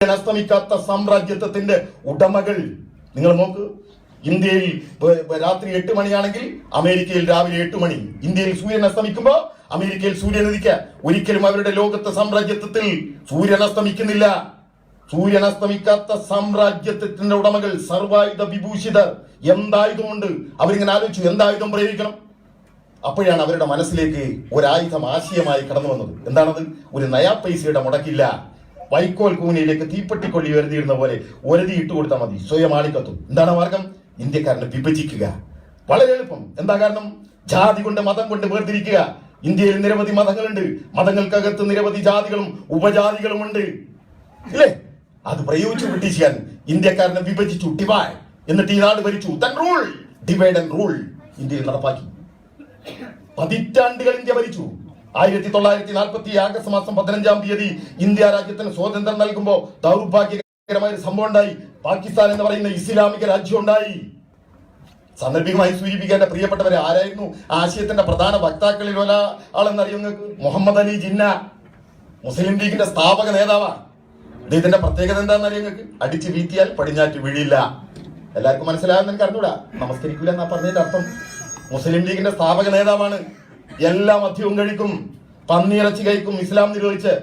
അസ്തമിക്കാത്ത സാമ്രാജ്യത്വത്തിന്റെ ഉടമകൾ. നിങ്ങൾ നോക്ക്, ഇന്ത്യയിൽ രാത്രി 8 മണിയാണെങ്കിൽ അമേരിക്കയിൽ രാവിലെ 8 മണി. ഇന്ത്യയിൽ സൂര്യൻ അസ്തമിക്കുമ്പോ അമേരിക്കയിൽ സൂര്യൻ ഉദിക്കുക. ഒരിക്കലും അവരുടെ ലോകത്തെ സാമ്രാജ്യത്വത്തിൽ സൂര്യൻ അസ്തമിക്കുന്നില്ല. സൂര്യൻ അസ്തമിക്കാത്ത സാമ്രാജ്യത്വത്തിന്റെ ഉടമകൾ, സർവായുധ വിഭൂഷിതർ. എന്തായുധമുണ്ട്? അവരിങ്ങനെ ആലോചിച്ചു, എന്തായുധം പ്രയോഗിക്കണം? അപ്പോഴാണ് അവരുടെ മനസ്സിലേക്ക് ഒരായുധം ആശയമായി കടന്നു വന്നത്. എന്താണത്? ഒരു നയാ പൈസയുടെ മുടക്കില്ല. വൈക്കോൽ കൂനയിലേക്ക് തീപ്പെട്ടിക്കൊള്ളി ഉയർത്തിയിടുന്ന പോലെ ഒരതി ഇട്ട് കൊടുത്താൽ മതി, സ്വയം ആളിക്കത്തും. എന്താണ് മാർഗം? ഇന്ത്യക്കാരനെ വിഭജിക്കുക. വളരെ എളുപ്പം. എന്താ കാരണം? ജാതി കൊണ്ട്, മതം കൊണ്ട് വേർതിരിക്കുക. ഇന്ത്യയിൽ നിരവധി മതങ്ങളുണ്ട്. മതങ്ങൾക്കകത്ത് നിരവധി ജാതികളും ഉപജാതികളും ഉണ്ട്, ഇല്ലേ? അത് പ്രയോഗിച്ചു ബ്രിട്ടീഷുകാരൻ. ഇന്ത്യക്കാരനെ വിഭജിച്ചു, ഡിവൈഡ്. എന്നിട്ട് ഈ നാട് ഭരിച്ചു. Then rule, divide and rule ഇന്ത്യയിൽ നടപ്പാക്കി. പതിറ്റാണ്ടുകൾ ഇന്ത്യ ഭരിച്ചു. 1940 ആഗസ്റ്റ് മാസം 15-ാം തീയതി ഇന്ത്യ രാജ്യത്തിന് സ്വാതന്ത്ര്യം നൽകുമ്പോൾ ദൗർഭാഗ്യകരമായ ഒരു സംഭവം ഉണ്ടായി. പാകിസ്ഥാൻ എന്ന് പറയുന്ന ഇസ്ലാമിക രാജ്യം ഉണ്ടായി. സാന്ദർഭികമായി സൂചിപ്പിക്കാൻ പ്രിയപ്പെട്ടവരെ, ആരായിരുന്നു ആശയത്തിന്റെ പ്രധാന വക്താക്കളിൽ ഒരാളെന്നറിയോ നിങ്ങൾക്ക്? മുഹമ്മദ് അലി ജിന്ന, മുസ്ലിം ലീഗിന്റെ സ്ഥാപക നേതാവാണ്. ഇതിന്റെ പ്രത്യേകത എന്താണെന്നറിയോ നിങ്ങൾക്ക്? അടിച്ചു വീത്തിയാൽ പടിഞ്ഞാറ്റ് വീഴില്ല. എല്ലാവർക്കും മനസ്സിലാകുന്ന എനിക്ക് അറിഞ്ഞൂടാ. നമസ്കരിക്കൂല എന്നാ പറഞ്ഞതിന്റെ അർത്ഥം. മുസ്ലിം ലീഗിന്റെ സ്ഥാപക നേതാവാണ്. എല്ലാ മദ്യവും കഴിക്കും, പന്നിയിറച്ചി കഴിക്കും, ഇസ്ലാം നിരോധിച്ച്.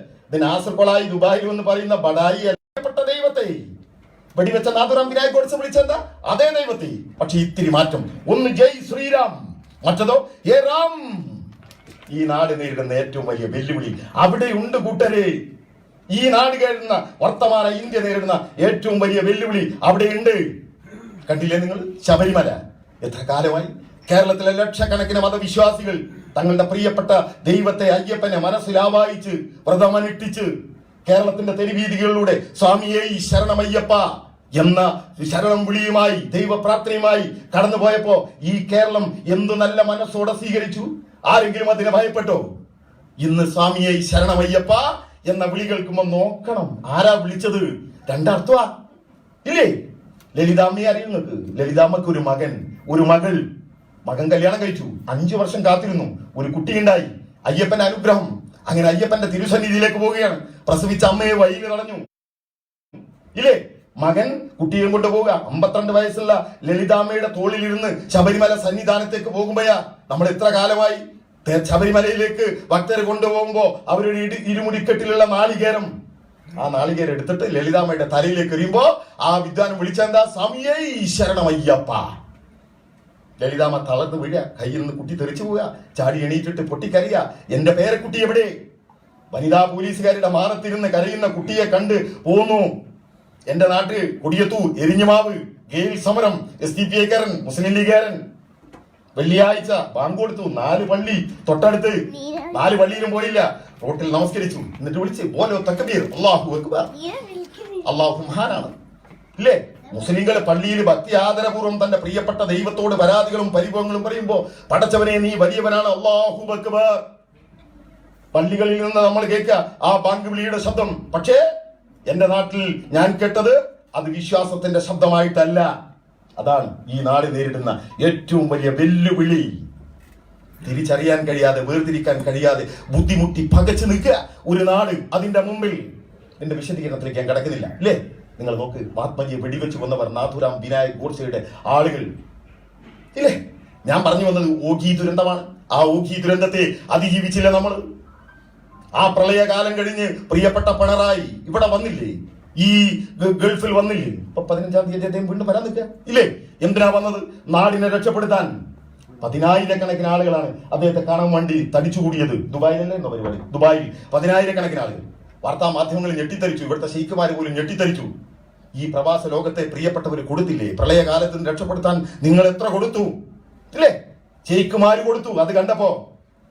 നാസർകൊളായി ദുബായിൽ എന്ന് പറയുന്ന ബഡായി അറിയപ്പെട്ട ദൈവത്തെ വെടിവെച്ച നാഥുറാം വിനായക് ഗോഡ്സെ വിളിച്ചെന്താ? അതേ ദൈവത്തെ. പക്ഷെ ഇത്തിരി മാറ്റം. ഒന്ന് ജയ് ശ്രീരാം, മറ്റതോ ഏ റാം. ഈ നാട് നേരിടുന്ന ഏറ്റവും വലിയ വെല്ലുവിളി അവിടെയുണ്ട് കൂട്ടരെ. ഈ നാട് കേൾക്കുന്ന വർത്തമാന ഇന്ത്യ നേരിടുന്ന ഏറ്റവും വലിയ വെല്ലുവിളി അവിടെയുണ്ട്. കണ്ടില്ലേ നിങ്ങൾ? ശബരിമല എത്ര കാലമായി കേരളത്തിലെ ലക്ഷക്കണക്കിന് മതവിശ്വാസികൾ തങ്ങളുടെ പ്രിയപ്പെട്ട ദൈവത്തെ, അയ്യപ്പനെ മനസ്സിലാവായിച്ച് വ്രതമനുഷ്ഠിച്ച് കേരളത്തിന്റെ തെരുവീതികളിലൂടെ സ്വാമിയെ ശരണമയ്യപ്പ എന്ന ശരണം വിളിയുമായി, ദൈവപ്രാർത്ഥനയുമായി കടന്നു പോയപ്പോ ഈ കേരളം എന്തു നല്ല മനസ്സോടെ സ്വീകരിച്ചു? ആരെങ്കിലും അതിനെ ഭയപ്പെട്ടോ? ഇന്ന് സ്വാമിയെ ശരണമയ്യപ്പ എന്ന വിളി കേൾക്കുമ്പോൾ നോക്കണം, ആരാ വിളിച്ചത്? രണ്ടർത്ഥമാ ഇല്ലേ? ലളിതാമ്മയെ അറിയുന്നത്. ലളിതാമ്മക്ക് ഒരു മകൻ, ഒരു മകൾ. മകൻ കല്യാണം കഴിച്ചു, 5 വർഷം കാത്തിരുന്നു, ഒരു കുട്ടിയുണ്ടായി. അയ്യപ്പന്റെ അനുഗ്രഹം. അങ്ങനെ അയ്യപ്പന്റെ തിരുസന്നിധിയിലേക്ക് പോവുകയാണ്. പ്രസവിച്ച അമ്മയെ വഴിയിൽ തടഞ്ഞു, ഇല്ലേ? മകൻ കുട്ടിയും കൊണ്ട് പോവുക. 52 വയസ്സുള്ള ലളിതാമ്മയുടെ തോളിലിരുന്ന് ശബരിമല സന്നിധാനത്തേക്ക് പോകുമ്പോഴാ നമ്മൾ എത്ര കാലമായി ശബരിമലയിലേക്ക് ഭക്തരെ കൊണ്ടുപോകുമ്പോ അവരൊരു ഇരുമുടിക്കെട്ടിലുള്ള നാളികേരം, ആ നാളികേരം എടുത്തിട്ട് ലളിതാമ്മയുടെ തലയിലേക്ക് എറിയുമ്പോ ആ വിദ്വാനം വിളിച്ചെന്താ? സ്വാമിയേ ശരണമയ്യപ്പ. ലളിതാമ്മ തളർന്നു വീഴുക, കയ്യിൽ നിന്ന് കുട്ടി തെറിച്ചു പോവുക, ചാടി എണീറ്റിട്ട് പൊട്ടിക്കരയുക. എന്റെ പേരക്കുട്ടി എവിടെ? വനിതാ പോലീസുകാരുടെ മാറത്തിരുന്ന് കരയുന്ന കുട്ടിയെ കണ്ട് പോന്നു. എന്റെ നാട്ടിൽ കൊടിയത്തൂർ, എരിഞ്ഞുമാവ്, ഗെയിൽ സമരം, SDPIക്കാരൻ, മുസ്ലിം ലീഗുകാരൻ. വെള്ളിയാഴ്ച ബാങ്ക് കൊടുത്തു. 4 പള്ളി തൊട്ടടുത്ത്. 4 പള്ളിയിലും പോയില്ല, റോട്ടിൽ നമസ്കരിച്ചു. എന്നിട്ട് വിളിച്ച് പോലോ തക്ബീർ, അല്ലാഹു അക്ബർ, അല്ലാഹു മഹാനാണ്, ഇല്ലേ? മുസ്ലിങ്ങളെ പള്ളിയിൽ ഭക്തി ആദരപൂർവ്വം തന്റെ പ്രിയപ്പെട്ട ദൈവത്തോട് പരാതികളും പരിഭവങ്ങളും പറയുമ്പോ, പടച്ചവനെ നീ വലിയവനാണ്, അല്ലാഹു അക്ബർ. പള്ളികളിൽ നിന്ന് നമ്മൾ കേൾക്കുക ആ ബാങ്ക് വിളിയുടെ ശബ്ദം. പക്ഷേ എന്റെ നാട്ടിൽ ഞാൻ കേട്ടത് അത് വിശ്വാസത്തിന്റെ ശബ്ദമായിട്ടല്ല. അതാണ് ഈ നാട് നേരിടുന്ന ഏറ്റവും വലിയ വെല്ലുവിളി. തിരിച്ചറിയാൻ കഴിയാതെ, വേർതിരിക്കാൻ കഴിയാതെ ബുദ്ധിമുട്ടി പകച്ചു നിൽക്കുക ഒരു നാട്. അതിന്റെ മുമ്പിൽ എന്റെ വിശദീകരണത്തിലേക്ക് ഞാൻ കിടക്കുന്നില്ല, അല്ലേ? നിങ്ങൾ നോക്ക്, മഹാത്മജിയെ വെടിവെച്ച് കൊന്നവർ നാഥുറാം വിനായക് ഗോഡ്സെയുടെ ആളുകൾ, ഇല്ലേ? ഞാൻ പറഞ്ഞു വന്നത് ഓഖി ദുരന്തമാണ്. ആ ഓഖി ദുരന്തത്തെ അതിജീവിച്ചില്ല നമ്മൾ. ആ പ്രളയകാലം കഴിഞ്ഞ് പ്രിയപ്പെട്ട പിണറായി ഇവിടെ വന്നില്ലേ? ഈ ഗൾഫിൽ വന്നില്ലേ? ഇപ്പൊ 15-ാം തീയതി അദ്ദേഹം വീണ്ടും വരാൻ നിൽക്കുക, ഇല്ലേ? എന്തിനാ വന്നത്? നാടിനെ രക്ഷപ്പെടുത്താൻ. 10,000-കണക്കിന് ആളുകളാണ് അദ്ദേഹത്തെ കാണാൻ വേണ്ടി തടിച്ചുകൂടിയത്. ദുബായിലല്ലേ എന്ന പരിപാടി? ദുബായിൽ 10,000-കണക്കിന് ആളുകൾ. വാർത്താ മാധ്യമങ്ങളിൽ ഞെട്ടിത്തരിച്ചു, ഇവിടുത്തെ ഷെയ്ഖുമാർ പോലും ഞെട്ടിത്തരിച്ചു. ഈ പ്രവാസ ലോകത്തെ പ്രിയപ്പെട്ടവർ കൊടുത്തില്ലേ? പ്രളയകാലത്തിന് രക്ഷപ്പെടുത്താൻ നിങ്ങൾ എത്ര കൊടുത്തു, ഇല്ലേ? ഷെയ്ഖുമാർ കൊടുത്തു. അത് കണ്ടപ്പോ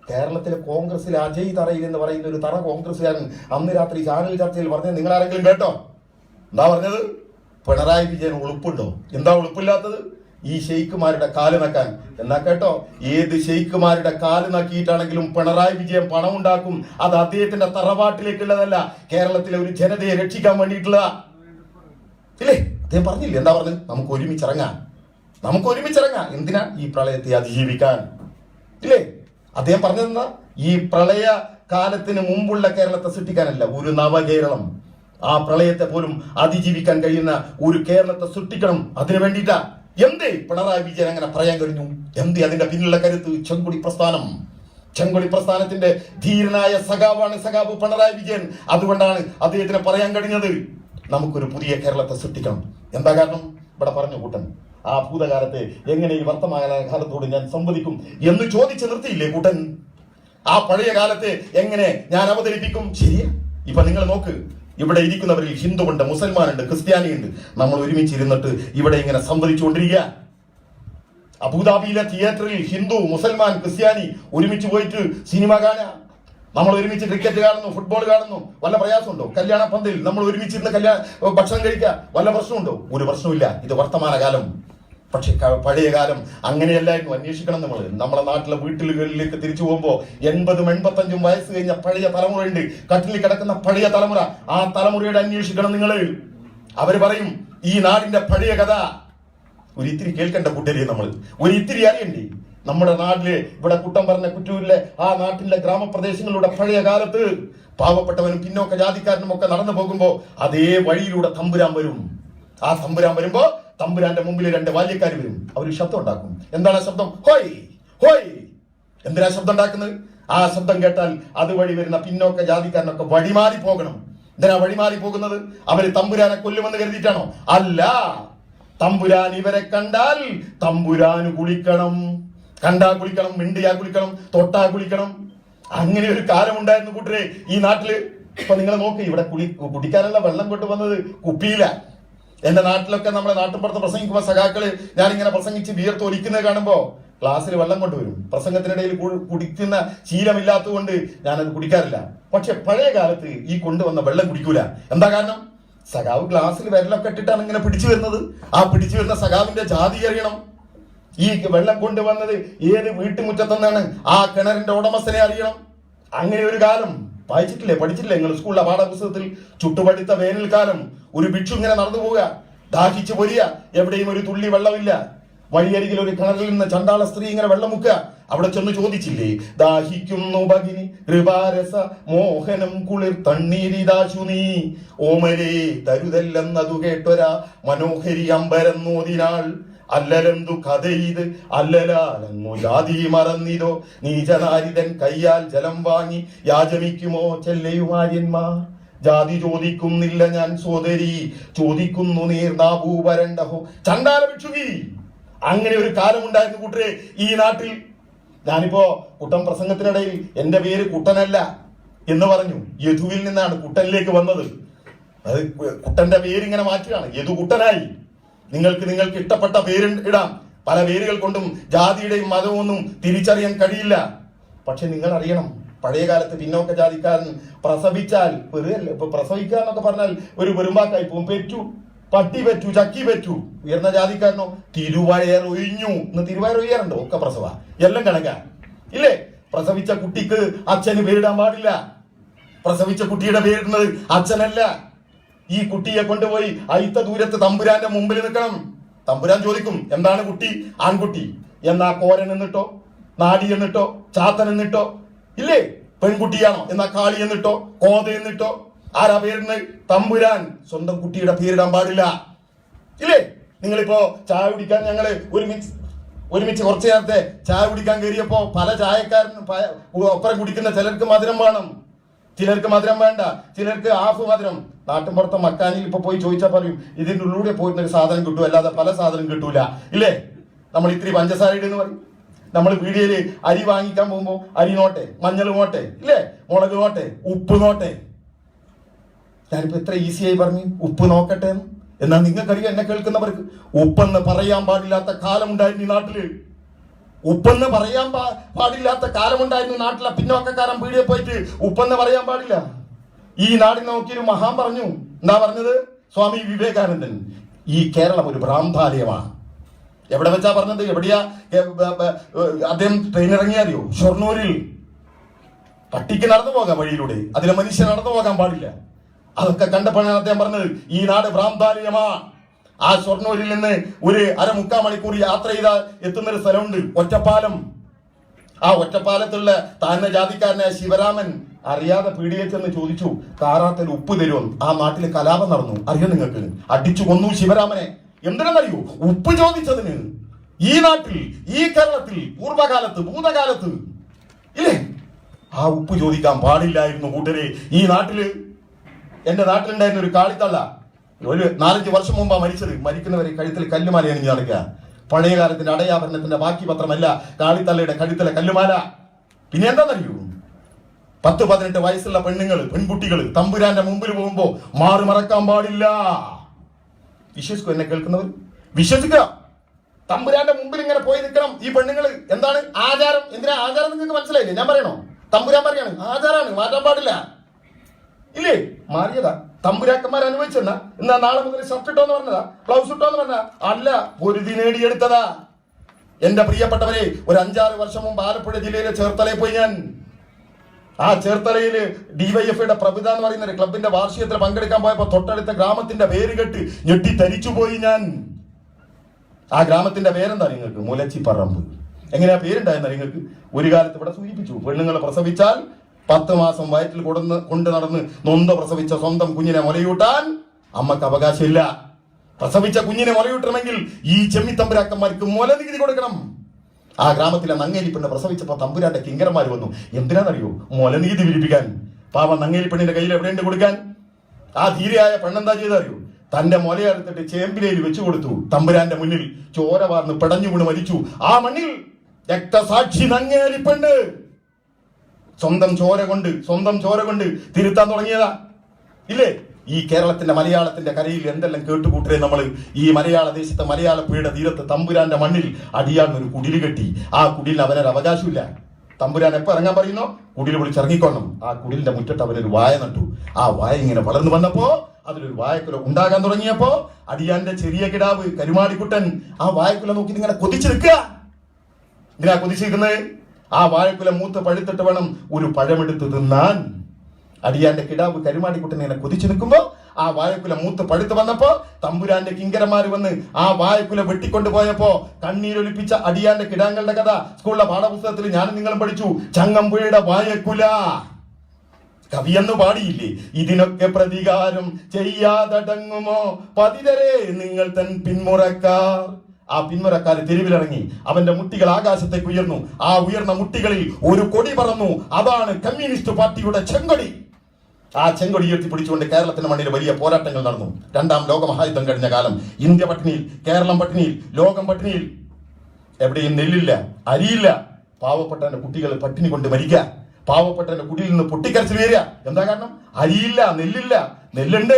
കേരളത്തിലെ കോൺഗ്രസിലെ അജയ് തറയിൽ എന്ന് പറയുന്ന ഒരു തറ കോൺഗ്രസ്സുകാരൻ അന്ന് രാത്രി ചാനൽ ചർച്ചയിൽ പറഞ്ഞത് നിങ്ങൾ ആരെങ്കിലും കേട്ടോ? എന്താ പറഞ്ഞത്? പിണറായി വിജയൻ ഉളുപ്പുണ്ടോ? എന്താ ഉളുപ്പില്ലാത്തത്? ഈ ഷെയ്ഖുമാരുടെ കാല് നക്കാൻ. എന്നാ കേട്ടോ, ഏത് ഷെയ്ഖുമാരുടെ കാല് നക്കിയിട്ടാണെങ്കിലും പിണറായി വിജയൻ പണം ഉണ്ടാക്കും. അത് അദ്ദേഹത്തിന്റെ തറവാട്ടിലേക്കുള്ളതല്ല, കേരളത്തിലെ ഒരു ജനതയെ രക്ഷിക്കാൻ വേണ്ടിയിട്ടുള്ളതാ, ഇല്ലേ? അദ്ദേഹം പറഞ്ഞില്ലേ? എന്താ പറഞ്ഞത്? നമുക്ക് ഒരുമിച്ചിറങ്ങാം, നമുക്ക് ഒരുമിച്ചിറങ്ങാം. എന്തിനാ? ഈ പ്രളയത്തെ അതിജീവിക്കാൻ, ഇല്ലേ? അദ്ദേഹം പറഞ്ഞതെന്നാ? ഈ പ്രളയ കാലത്തിന് മുമ്പുള്ള കേരളത്തെ സൃഷ്ടിക്കാനല്ല, ഒരു നവകേരളം. ആ പ്രളയത്തെ പോലും അതിജീവിക്കാൻ കഴിയുന്ന ഒരു കേരളത്തെ സൃഷ്ടിക്കണം. അതിനു വേണ്ടിയിട്ടാ എന്തേ പിണറായി വിജയൻ അങ്ങനെ പറയാൻ കഴിഞ്ഞു? എന്തേ അതിന്റെ പിന്നിലുള്ള കരുത്ത്? ചെങ്കൊടി പ്രസ്ഥാനം. ചെങ്കൊടി പ്രസ്ഥാനത്തിന്റെ ധീരനായ സഖാവാണ് സഖാവ് പിണറായി വിജയൻ. അതുകൊണ്ടാണ് അദ്ദേഹത്തിന് പറയാൻ കഴിഞ്ഞത് നമുക്കൊരു പുതിയ കേരളത്തെ സൃഷ്ടിക്കണം. എന്താ കാരണം? ഇവിടെ പറഞ്ഞു കൂട്ടൻ, ആ ഭൂതകാലത്തെ എങ്ങനെ ഈ വർത്തമാന കാലത്തോട് ഞാൻ സംവദിക്കും എന്ന് ചോദിച്ചു നിർത്തിയില്ലേ കൂട്ടൻ? ആ പഴയ കാലത്തെ എങ്ങനെ ഞാൻ അവതരിപ്പിക്കും? ശരിയാ. ഇപ്പൊ നിങ്ങൾ നോക്ക്, ഇവിടെ ഇരിക്കുന്നവരിൽ ഹിന്ദുവുണ്ട്, മുസൽമാനുണ്ട്, ക്രിസ്ത്യാനിയുണ്ട്. നമ്മൾ ഒരുമിച്ചിരുന്നിട്ട് ഇവിടെ ഇങ്ങനെ സംവദിച്ചുകൊണ്ടിരിക്കുക. അബുദാബിയിലെ തിയേറ്ററിൽ ഹിന്ദു, മുസൽമാൻ, ക്രിസ്ത്യാനി ഒരുമിച്ച് പോയിട്ട് സിനിമ കാണുക. നമ്മൾ ഒരുമിച്ച് ക്രിക്കറ്റ് കാണുന്നു, ഫുട്ബോൾ കാണുന്നു. വല്ല പ്രയാസമുണ്ടോ? കല്യാണ പന്തലിൽ നമ്മൾ ഒരുമിച്ചിരുന്ന് ഭക്ഷണം കഴിക്കുക വല്ല പ്രശ്നമുണ്ടോ? ഒരു പ്രശ്നമില്ല. ഇത് വർത്തമാനകാലം. പക്ഷെ പഴയ കാലം അങ്ങനെയല്ലായിരുന്നു. അന്വേഷിക്കണം. നമ്മളെ നാട്ടിലെ വീട്ടിലുകളിലേക്ക് തിരിച്ചു പോകുമ്പോൾ 80-85 വയസ്സ് കഴിഞ്ഞ പഴയ തലമുറയുണ്ട്, കട്ടിലിൽ കിടക്കുന്ന പഴയ തലമുറ. ആ തലമുറയുടെ അന്വേഷിക്കണം നിങ്ങൾ. അവർ പറയും ഈ നാടിന്റെ പഴയ കഥ ഒരിത്തിരി കേൾക്കേണ്ട കൂട്ടരെ, നമ്മൾ ഒരിത്തിരി അറിയണ്ടേ? നമ്മുടെ നാട്ടില് ഇവിടെ കുട്ടം പറഞ്ഞ കുറ്റൂരിലെ ആ നാട്ടിലെ ഗ്രാമപ്രദേശങ്ങളുടെ പഴയ കാലത്ത് പാവപ്പെട്ടവനും പിന്നോക്ക ജാതിക്കാരനും ഒക്കെ നടന്നു പോകുമ്പോ അതേ വഴിയിലൂടെ തമ്പുരാൻ വരും. ആ തമ്പുരാൻ വരുമ്പോ തമ്പുരാന്റെ മുമ്പിൽ 2 ബാല്യക്കാർ വരും. അവർ ശബ്ദം ഉണ്ടാക്കും. എന്താണ് ആ ശബ്ദം? ഹോയ് ഹോയ്. എന്തിനാ ശബ്ദം ഉണ്ടാക്കുന്നത്? ആ ശബ്ദം കേട്ടാൽ അതുവഴി വരുന്ന പിന്നോക്ക ജാതിക്കാരനൊക്കെ വഴിമാറി പോകണം. എന്തിനാ വഴിമാറി പോകുന്നത്? അവര് തമ്പുരാനെ കൊല്ലുമെന്ന് കരുതിയിട്ടാണോ? അല്ല. തമ്പുരാൻ ഇവരെ കണ്ടാൽ തമ്പുരാന് കുളിക്കണം. കണ്ടാ കുളിക്കണം, മിണ്ടിയാ കുളിക്കണം, തൊട്ടാ കുളിക്കണം. അങ്ങനെ ഒരു കാലം ഉണ്ടായിരുന്നു കൂട്ടരെ ഈ നാട്ടില്. ഇപ്പൊ നിങ്ങൾ നോക്ക്, ഇവിടെ കുടിക്കാനുള്ള വെള്ളം കൊണ്ടുവന്നത് കുപ്പിയില. എന്റെ നാട്ടിലൊക്കെ നമ്മളെ നാട്ടിൻപുറത്ത് പ്രസംഗിക്കുമ്പോ സഖാക്കള് ഞാനിങ്ങനെ പ്രസംഗിച്ച് വിയർത്ത് ഒലിക്കുന്നത് കാണുമ്പോ ഗ്ലാസ്സിൽ വെള്ളം കൊണ്ടുവരും. പ്രസംഗത്തിനിടയിൽ കുടിക്കുന്ന ശീലമില്ലാത്തതുകൊണ്ട് ഞാനത് കുടിക്കാറില്ല. പക്ഷെ പഴയ കാലത്ത് ഈ കൊണ്ടുവന്ന വെള്ളം കുടിക്കൂല. എന്താ കാരണം? സഖാവ് ഗ്ലാസ്സിൽ വിരലൊക്കെ ഇട്ടിട്ടാണ് ഇങ്ങനെ പിടിച്ചു വരുന്നത്. ആ പിടിച്ചു വരുന്ന സഖാവിന്റെ ജാതി അറിയണം. ഈ വെള്ളം കൊണ്ടുവന്നത് ഏത് വീട്ടുമുറ്റത്തെന്നാണ് ആ കിണറിന്റെ ഉടമസ്ഥനെ അറിയണം. അങ്ങനെ ഒരു കാലം വായിച്ചിട്ടില്ലേ, പഠിച്ചിട്ടില്ലേ നിങ്ങൾ സ്കൂളിലെ പാഠപുസ്തകത്തിൽ? ചുട്ടുപഴുത്ത വേനൽക്കാലം, ഒരു ഭിക്ഷു ഇങ്ങനെ നടന്നു പോവുക, ദാഹിച്ചു പൊരിയ, എവിടെയും ഒരു തുള്ളി വെള്ളമില്ല. വഴിയരികിൽ ഒരു കിണറിൽ നിന്ന് ചണ്ടാള സ്ത്രീ ഇങ്ങനെ വെള്ളം മുക്കുക. അവിടെ ചെന്ന് ചോദിച്ചില്ലേ, ദാഹിക്കുന്നു ഭഗിനി കൃപാരസ മോഹനം കുളിർ തണ്ണീരിതാശു നീ ഓമരേ തരുതല്ലെന്നതു കേട്ടൊരാ മനോഹരി അമ്പരന്നോതിനാൾ അല്ലലെന്തു കഥയിത് അല്ലലാലങ്ങു ജാതി മറന്നിതോ നീചനാരിതൻ കയ്യാൽ ജലം വാങ്ങി യാചമിക്കുമോ ചെല്ലയുമാര്യന്മാർ ജാതി ചോദിക്കുന്നില്ല ഞാൻ സോദരി ചോദിക്കുന്നു നീർനാഭൂപരണ്ടഹോ ചണ്ടാല ഭിക്ഷുകി. അങ്ങനെ ഒരു കാലമുണ്ടായിരുന്നു കൂട്ടരെ ഈ നാട്ടിൽ. ഞാനിപ്പോ കുട്ടൻ പ്രസംഗത്തിനിടയിൽ എന്റെ പേര് കുട്ടനല്ല എന്ന് പറഞ്ഞു. യദുവിൽ നിന്നാണ് കുട്ടനിലേക്ക് വന്നത്. അത് കുട്ടന്റെ പേരിങ്ങനെ മാറ്റുകയാണ്, യദു കുട്ടനായി. നിങ്ങൾക്ക് ഇഷ്ടപ്പെട്ട പേര് ഇടാം. പല പേരുകൾ കൊണ്ടും ജാതിയുടെയും മതവും ഒന്നും തിരിച്ചറിയാൻ കഴിയില്ല. പക്ഷെ നിങ്ങൾ അറിയണം, പഴയ കാലത്ത് പിന്നോക്ക ജാതിക്കാരൻ പ്രസവിച്ചാൽ ഇപ്പൊ പ്രസവിക്കുക എന്നൊക്കെ പറഞ്ഞാൽ ഒരു വെറുമ്പാക്കായി പോകും. പെറ്റു, പട്ടി പെറ്റു, ചക്കി പെറ്റു. ഉയർന്ന ജാതിക്കാരനോ തിരുവയർ ഒഴിഞ്ഞു. ഇന്ന് തിരുവയർ ഒയ്യാറുണ്ടോ? ഒക്കെ പ്രസവ, എല്ലാം കണക്കാ ഇല്ലേ? പ്രസവിച്ച കുട്ടിക്ക് അച്ഛന് പേരിടാൻ പാടില്ല. പ്രസവിച്ച കുട്ടിയുടെ പേരിടുന്നത് അച്ഛനല്ല. ഈ കുട്ടിയെ കൊണ്ടുപോയി അയിത്ത ദൂരത്ത് തമ്പുരാന്റെ മുമ്പിൽ നിൽക്കണം. തമ്പുരാൻ ചോദിക്കും, എന്താണ് കുട്ടി? ആൺകുട്ടി. എന്നാ കോരൻ എന്നിട്ടോ, നാടി എന്നിട്ടോ, ചാത്തൻ എന്നിട്ടോ? ഇല്ലേ? പെൺകുട്ടിയാണോ? എന്നാ കാളി എന്നിട്ടോ, കോത എന്നിട്ടോ? ആരാ പേരിടുന്നത്? തമ്പുരാൻ. സ്വന്തം കുട്ടിയുടെ പേരിടാൻ പാടില്ല. ഇല്ലേ? നിങ്ങളിപ്പോ ചായ കുടിക്കാൻ ഞങ്ങള് ഒരുമിച്ച് കുറച്ചു നേരത്തെ ചായ കുടിക്കാൻ കയറിയപ്പോ പല ചായക്കാരനും ഒപ്പരം കുടിക്കുന്ന ചിലർക്ക് മധുരം വേണം, ചിലർക്ക് മധുരം വേണ്ട, ചിലർക്ക് ഹാഫ് മധുരം. നാട്ടിൻപുറത്തെ മക്കാനിൽ ഇപ്പൊ പോയി ചോദിച്ചാൽ പറയും ഇതിന്റെ ഉള്ളിലൂടെ പോയിരുന്ന ഒരു സാധനം കിട്ടും, അല്ലാതെ പല സാധനം കിട്ടൂല. ഇല്ലേ? നമ്മൾ ഇത്തിരി പഞ്ചസാര ഇടുന്ന് പറയും. നമ്മൾ പീടികയില് അരി വാങ്ങിക്കാൻ പോകുമ്പോ അരി നോട്ടെ, മഞ്ഞൾ നോട്ടെ, ഇല്ലേ, മുളക് നോട്ടെ, ഉപ്പ് നോട്ടെ. ഞാനിപ്പോ എത്ര ഈസിയായി പറഞ്ഞു ഉപ്പ് നോക്കട്ടെ എന്ന്. എന്നാൽ നിങ്ങൾക്കറിയാം, എന്നെ കേൾക്കുന്നവർക്ക് ഉപ്പെന്ന് പറയാൻ പാടില്ലാത്ത കാലമുണ്ടായിരുന്നു ഈ നാട്ടില്. ഉപ്പെന്ന് പറയാൻ പാടില്ലാത്ത കാലമുണ്ടായിരുന്നു നാട്ടിലെ പിന്നോക്കക്കാരൻ പീടിയെ പോയിട്ട് ഉപ്പെന്ന് പറയാൻ പാടില്ല. ഈ നാടിനെ നോക്കിയൊരു മഹാൻ പറഞ്ഞു. എന്താ പറഞ്ഞത്? സ്വാമി വിവേകാനന്ദൻ. ഈ കേരളം ഒരു ഭ്രാന്താലയമാണ്. എവിടെ വെച്ചാ പറഞ്ഞത്? എവിടെയാ അദ്ദേഹം ട്രെയിൻ ഇറങ്ങിയാറിയോ? ഷൊർണൂരിൽ. പട്ടിക്ക് നടന്നു പോകാം വഴിയിലൂടെ, അതിലെ മനുഷ്യൻ നടന്നു പോകാൻ പാടില്ല. അതൊക്കെ കണ്ടപ്പോഴാണ് അദ്ദേഹം പറഞ്ഞത് ഈ നാട് ഭ്രാന്താലയമാ. ആ ഷൊർണൂരിൽ നിന്ന് ഒരു 1/4 മണിക്കൂർ യാത്ര ചെയ്താൽ എത്തുന്നൊരു സ്ഥലമുണ്ട്, ഒറ്റപ്പാലം. ആ ഒറ്റപ്പാലത്തുള്ള താഴ്ന്ന ജാതിക്കാരനായ ശിവരാമൻ അറിയാതെ പീടികയിൽ ചെന്ന് ചോദിച്ചു കാറാത്തിൽ ഉപ്പ് തരുമെന്ന്. ആ നാട്ടിൽ കലാപം നടന്നു, അറിയാം നിങ്ങൾക്ക്. അടിച്ചു കൊന്നു ശിവരാമനെ. എന്തിനെന്നറിയൂ? ഉപ്പ് ചോദിച്ചതിന്. ഈ നാട്ടിൽ, ഈ കേരളത്തിൽ, പൂർവ്വകാലത്ത്, ഭൂതകാലത്ത് ഇല്ലേ, ആ ഉപ്പ് ചോദിക്കാൻ പാടില്ലായിരുന്നു കൂട്ടരെ. ഈ നാട്ടില്, എന്റെ നാട്ടിലുണ്ടായിരുന്ന ഒരു കാളിത്തള്ള ഒരു 4-5 വർഷം മുമ്പാ മരിച്ചത്. മരിക്കുന്നവരെ കഴുത്തിൽ കല്ലുമാല അണിഞ്ഞ് നടക്കുക. പഴയ കാലത്തിന്റെ അടയാഭരണത്തിന്റെ ബാക്കി പത്രമല്ല കാളിത്തള്ളയുടെ കഴുത്തിലെ കല്ലുമാല. പിന്നെ എന്താണെന്നറിയൂ? 10-18 വയസ്സുള്ള പെൺകുട്ടികൾ തമ്പുരാന്റെ മുമ്പിൽ പോകുമ്പോ മാറി മറക്കാൻ പാടില്ല. വിശ്വസിക്കൂ എന്നെ കേൾക്കുന്നവർ, വിശ്വസിക്കുക. തമ്പുരാന്റെ മുമ്പിൽ ഇങ്ങനെ പോയി നിൽക്കണം ഈ പെണ്ണുങ്ങൾ. എന്താണ് ആചാരം? എന്തിനാ ആചാരം? നിങ്ങൾക്ക് മനസ്സിലായില്ലേ? ഞാൻ പറയണോ? തമ്പുരാൻ പറയാണ് ആചാരാണ്, മാറ്റാൻ പാടില്ല. ഇല്ലേ, മാറിയതാ. തമ്പുരാക്കന്മാർ അനുഭവിച്ചെന്നാ എന്നാ നാളെ മുതൽ ഷർട്ട് ഇട്ടോന്ന് പറഞ്ഞതാ, ബ്ലൗസ് ഇട്ടോന്ന് പറഞ്ഞ അല്ല, പൊരുതി നേടിയെടുത്തതാ. എന്റെ പ്രിയപ്പെട്ടവരെ, ഒരു 5-6 വർഷം മുമ്പ് ആലപ്പുഴ ജില്ലയിലെ ചേർത്തലയിൽ പോയി ഞാൻ. ആ ചേർത്തലയില് DYFIയുടെ പ്രഭിത എന്ന് പറയുന്ന ഒരു ക്ലബിന്റെ വാർഷികത്തിൽ പങ്കെടുക്കാൻ പോയപ്പോ തൊട്ടടുത്ത ഗ്രാമത്തിന്റെ പേര് കേട്ട് ഞെട്ടി തരിച്ചു പോയി ഞാൻ. ആ ഗ്രാമത്തിന്റെ പേരെന്താ നിങ്ങൾക്ക്? മുലച്ചിപ്പറമ്പ്. എങ്ങനെയാ പേരുണ്ടായെന്നാ നിങ്ങൾക്ക്? ഒരു കാലത്ത് ഇവിടെ സൂചിപ്പിച്ചു, പെണ്ണുങ്ങൾ പ്രസവിച്ചാൽ 10 മാസം വയറ്റിൽ കൊണ്ട് നടന്ന് നൊന്ത പ്രസവിച്ച സ്വന്തം കുഞ്ഞിനെ മുലയൂട്ടാൻ അമ്മക്ക് അവകാശമില്ല. പ്രസവിച്ച കുഞ്ഞിനെ മുലയൂട്ടണമെങ്കിൽ ഈ ചെമ്മിത്തമ്പുരാക്കന്മാർക്ക് മുലനികുതി കൊടുക്കണം. ആ ഗ്രാമത്തിലെ നങ്ങേലിപ്പെണ്ണ് പ്രസവിച്ചപ്പോ തമ്പുരാന്റെ കിങ്കരന്മാർ വന്നു. എന്തിനാണെന്നറിയോ? മുലനികുതി പിരിപ്പിക്കാൻ. പാവം നങ്ങേലിപ്പെണ്ണിന്റെ കയ്യിൽ എവിടെയുണ്ട് കൊടുക്കാൻ? ആ ധീരയായ പെണ്ണെന്താ ചെയ്തറിയോ? തന്റെ മുലയെടുത്തിട്ട് ചേമ്പിലയിൽ വെച്ചു കൊടുത്തു. തമ്പുരാന്റെ മുന്നിൽ ചോര വാർന്ന് പിടഞ്ഞു വീണ് മരിച്ചു. ആ മണ്ണിൽ രക്തസാക്ഷി നങ്ങേലിപ്പെണ്ണ് സ്വന്തം ചോര കൊണ്ട് തിരുത്താൻ തുടങ്ങിയതാ. ഇല്ലേ, ഈ കേരളത്തിന്റെ മലയാളത്തിന്റെ കരയിൽ എന്തെല്ലാം കേട്ടുകൂട്ടരെ നമ്മൾ. ഈ മലയാള ദേശത്തെ മലയാളപ്പുഴയുടെ തീരത്ത് തമ്പുരാന്റെ മണ്ണിൽ അടിയാനൊരു കുടിൽ കെട്ടി. ആ കുടിലിന് അവനൊരു അവകാശമില്ല. തമ്പുരാൻ എപ്പോ ഇറങ്ങാൻ പറയുന്നോ കുടിൽ വിളിച്ചിറങ്ങിക്കൊള്ളണം. ആ കുടിലിന്റെ മുറ്റത്ത് അവനൊരു വായ നട്ടു. ആ വായ ഇങ്ങനെ വളർന്നു വന്നപ്പോ അതിലൊരു വായക്കുല ഉണ്ടാകാൻ തുടങ്ങിയപ്പോ അടിയാന്റെ ചെറിയ കിടാവ് കരുമാടിക്കുട്ടൻ ആ വായക്കുല നോക്കി ഇങ്ങനെ കൊതിച്ചു നിൽക്കുക. ഇങ്ങനെ കൊതിച്ചിരിക്കുന്നത് ആ വാഴക്കുല മൂത്ത് പഴുത്തിട്ട് വേണം ഒരു പഴമെടുത്ത് തിന്നാൻ. അടിയാന്റെ കിടാവ് കരുമാടിക്കുട്ടൻ ഇങ്ങനെ കൊതിച്ചു നിൽക്കുമ്പോ ആ വാഴക്കുല മൂത്ത് പഴുത്ത് വന്നപ്പോ തമ്പുരാന്റെ കിങ്കരന്മാര് വന്ന് ആ വാഴക്കുല വെട്ടിക്കൊണ്ടുപോയപ്പോ കണ്ണീരൊലിപ്പിച്ച അടിയാന്റെ കിടാങ്ങളുടെ കഥ സ്കൂളിലെ പാഠപുസ്തകത്തിൽ ഞാനും നിങ്ങളും പഠിച്ചു. ചങ്ങമ്പുഴയുടെ വാഴക്കുല കവിയെന്ന് പാടിയില്ലേ? ഇതിനൊക്കെ പ്രതികാരം ചെയ്യാതടങ്ങുമോ പതിതരെ നിങ്ങൾ തൻ പിന്മുറക്കാർ. ആ പിന്മുറക്കാര് തെരുവിലിറങ്ങി. അവന്റെ മുട്ടികൾ ആകാശത്തേക്ക് ഉയർന്നു. ആ ഉയർന്ന മുട്ടികളിൽ ഒരു കൊടി പറന്നു. അതാണ് കമ്മ്യൂണിസ്റ്റ് പാർട്ടിയുടെ ചെങ്കൊടി. ആ ചെങ്കൊടി ഉയർത്തിപ്പിടിച്ചുകൊണ്ട് കേരളത്തിന്റെ മണ്ണിൽ വലിയ പോരാട്ടങ്ങൾ നടന്നു. 2ാം ലോകമഹായുദ്ധം കഴിഞ്ഞ കാലം ഇന്ത്യ പട്ടിണിയിൽ, കേരളം പട്ടിണിയിൽ, ലോകം പട്ടിണിയിൽ. എവിടെയും നെല്ലില്ല, അരിയില്ല. പാവപ്പെട്ടവന്റെ കുട്ടികൾ പട്ടിണി കൊണ്ട് മരിക്കുക. പാവപ്പെട്ടവന്റെ കുടിയിൽ നിന്ന് പൊട്ടിക്കരച്ചിൽ വരിക. എന്താ കാരണം? അരിയില്ല, നെല്ലില്ല. നെല്ലുണ്ട്,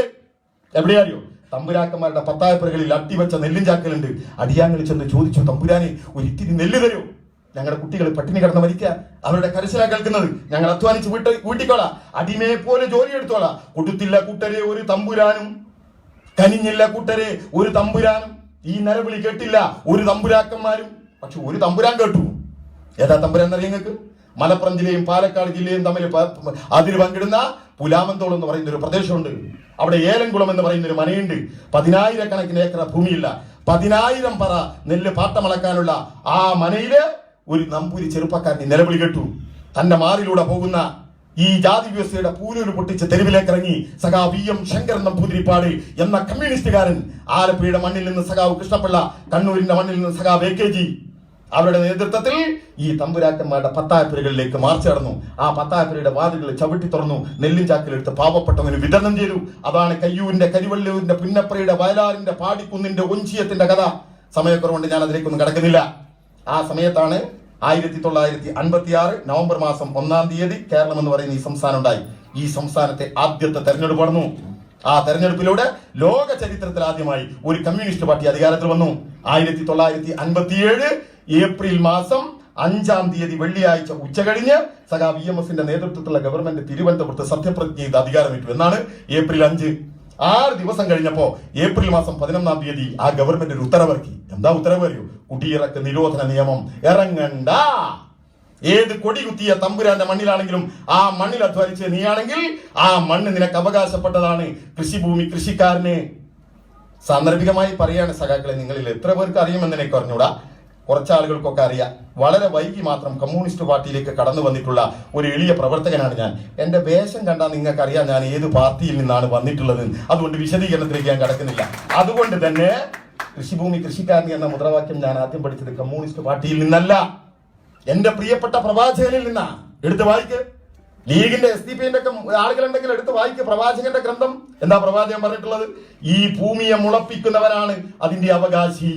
എവിടെയാറിയോ? തമ്പുരാക്കന്മാരുടെ പത്തായപ്പുരകളിൽ അട്ടിവെച്ച നെല്ലും ചാക്കലുണ്ട്. അടിയാങ്ങളിൽ ചെന്ന് ചോദിച്ചു, തമ്പുരാനെ ഒരിത്തിരി നെല്ല് തരൂ, ഞങ്ങളുടെ കുട്ടികൾ പട്ടിണി കിടന്ന് മരിക്കുക. അവരുടെ കരച്ചിലാ കേൾക്കുന്നത്. ഞങ്ങൾ അധ്വാനിച്ച് വീട്ടിക്കോളാം, അടിമയെ പോലെ ജോലി എടുത്തോളാം. കൊടുത്തില്ല കൂട്ടരെ ഒരു തമ്പുരാനും, കനിഞ്ഞില്ല കൂട്ടരെ ഒരു തമ്പുരാനും. ഈ നരവിളി കേട്ടില്ല ഒരു തമ്പുരാക്കന്മാരും. പക്ഷെ ഒരു തമ്പുരാൻ കേട്ടു. ഏതാ തമ്പുരാൻ എന്നറിയാം നിങ്ങൾക്ക്? മലപ്പുറം ജില്ലയും പാലക്കാട് ജില്ലയും തമ്മിൽ അതിര് പങ്കിടുന്ന പുലാമന്തോൾ എന്ന് പറയുന്ന ഒരു പ്രദേശമുണ്ട്. അവിടെ ഏലംകുളം എന്ന് പറയുന്ന ഒരു മനയുണ്ട്. 10,000 ഏക്കർ ഭൂമിയില്ല. 10,000 പറ നെല്ല് പാട്ടമളക്കാനുള്ള ആ മനയില് ഒരു നമ്പൂരി ചെറുപ്പക്കാരന് നിലവിളി കേട്ടു. തന്റെ മാറിലൂടെ പോകുന്ന ഈ ജാതി വ്യവസ്ഥയുടെ പൂലൂര് പൊട്ടിച്ച് തെരുവിലേക്ക് ഇറങ്ങി സഖാവ് VM ശങ്കരൻ നമ്പൂതിരിപ്പാട് എന്ന കമ്മ്യൂണിസ്റ്റുകാരൻ. ആലപ്പുഴയുടെ മണ്ണിൽ നിന്ന് സഖാവ് കൃഷ്ണപിള്ള, കണ്ണൂരിന്റെ മണ്ണിൽ നിന്ന് സഖാവ് AKG, അവരുടെ നേതൃത്വത്തിൽ ഈ തമ്പുരാക്കന്മാരുടെ പത്തായപ്പുരകളിലേക്ക് മാർച്ച് നടന്നു. ആ പത്തായപ്പുരയുടെ വാതിലുകൾ ചവിട്ടി തുറന്നു. നെല്ലും ചാക്കിലെടുത്ത് പാവപ്പെട്ടവന് വിതരണം ചെയ്തു. അതാണ് കയ്യൂരിന്റെ, കരിവള്ളൂരിന്റെ, പുന്നപ്രയുടെ, വയലാറിന്റെ, പാടിക്കുന്നിന്റെ, ഒഞ്ചിയത്തിന്റെ കഥ. സമയക്കുറവുകൊണ്ട് ഞാൻ അതിലേക്കൊന്നും കടക്കുന്നില്ല. ആ സമയത്താണ് 1956 നവംബർ മാസം 1-ാം തീയതി കേരളം എന്ന് പറയുന്ന ഈ സംസ്ഥാനം ഉണ്ടായി. ഈ സംസ്ഥാനത്തെ ആദ്യത്തെ തെരഞ്ഞെടുപ്പ് നടന്നു. ആ തെരഞ്ഞെടുപ്പിലൂടെ ലോക ചരിത്രത്തിൽ ആദ്യമായി ഒരു കമ്മ്യൂണിസ്റ്റ് പാർട്ടി അധികാരത്തിൽ വന്നു. 1957 ഏപ്രിൽ മാസം 5-ാം തീയതി വെള്ളിയാഴ്ച ഉച്ചകഴിഞ്ഞ് സഖാവ് EMSന്റെ നേതൃത്വത്തിലുള്ള ഗവൺമെന്റ് തിരുവനന്തപുരത്ത് സത്യപ്രതിജ്ഞ ചെയ്ത് അധികാരമേറ്റു. എന്നാണ് ഏപ്രിൽ 5. 6 ദിവസം കഴിഞ്ഞപ്പോ ഏപ്രിൽ മാസം 11-ാം തീയതി ആ ഗവൺമെന്റ് ഒരു ഉത്തരവിറക്കി. എന്താ ഉത്തരവ് അറിയോ? കുടിയിറക്ക് നിരോധന നിയമം ഇറങ്ങണ്ട. ഏത് കൊടി കുത്തിയ തമ്പുരാന്റെ മണ്ണിലാണെങ്കിലും ആ മണ്ണിൽ അധ്വാനിച്ച് നീയാണെങ്കിൽ ആ മണ്ണ് നിനക്ക് അവകാശപ്പെട്ടതാണ്. കൃഷിഭൂമി കൃഷിക്കാരന്. സാന്ദർഭികമായി പറയാണ് സഖാക്കളെ, നിങ്ങളിൽ എത്ര പേർക്ക് അറിയുമെന്ന് എനിക്ക് അറിഞ്ഞൂടാ. കുറച്ച് ആളുകൾക്കൊക്കെ അറിയാം. വളരെ വൈകി മാത്രം കമ്മ്യൂണിസ്റ്റ് പാർട്ടിയിലേക്ക് കടന്നു വന്നിട്ടുള്ള ഒരു എളിയ പ്രവർത്തകനാണ് ഞാൻ. എന്റെ വേഷം കണ്ടാൽ നിങ്ങൾക്ക് അറിയാം ഞാൻ ഏത് പാർട്ടിയിൽ നിന്നാണ് വന്നിട്ടുള്ളത്. അതുകൊണ്ട് വിശദീകരണത്തിലേക്ക് ഞാൻ കടക്കുന്നില്ല. അതുകൊണ്ട് തന്നെ കൃഷിഭൂമി കൃഷിക്കാരൻ എന്ന മുദ്രാവാക്യം ഞാൻ ആദ്യം പഠിച്ചത് കമ്മ്യൂണിസ്റ്റ് പാർട്ടിയിൽ നിന്നല്ല, എന്റെ പ്രിയപ്പെട്ട പ്രവാചകനിൽ നിന്നാ. എടുത്ത് വായിക്ക്. ലീഗിന്റെ SDP-ന്റെ ഒക്കെ ആളുകളുണ്ടെങ്കിൽ എടുത്ത് വായിക്ക് പ്രവാചകന്റെ ഗ്രന്ഥം. എന്താ പ്രവാചകൻ പറഞ്ഞിട്ടുള്ളത്? ഈ ഭൂമിയെ മുളപ്പിക്കുന്നവനാണ് അതിന്റെ അവകാശി.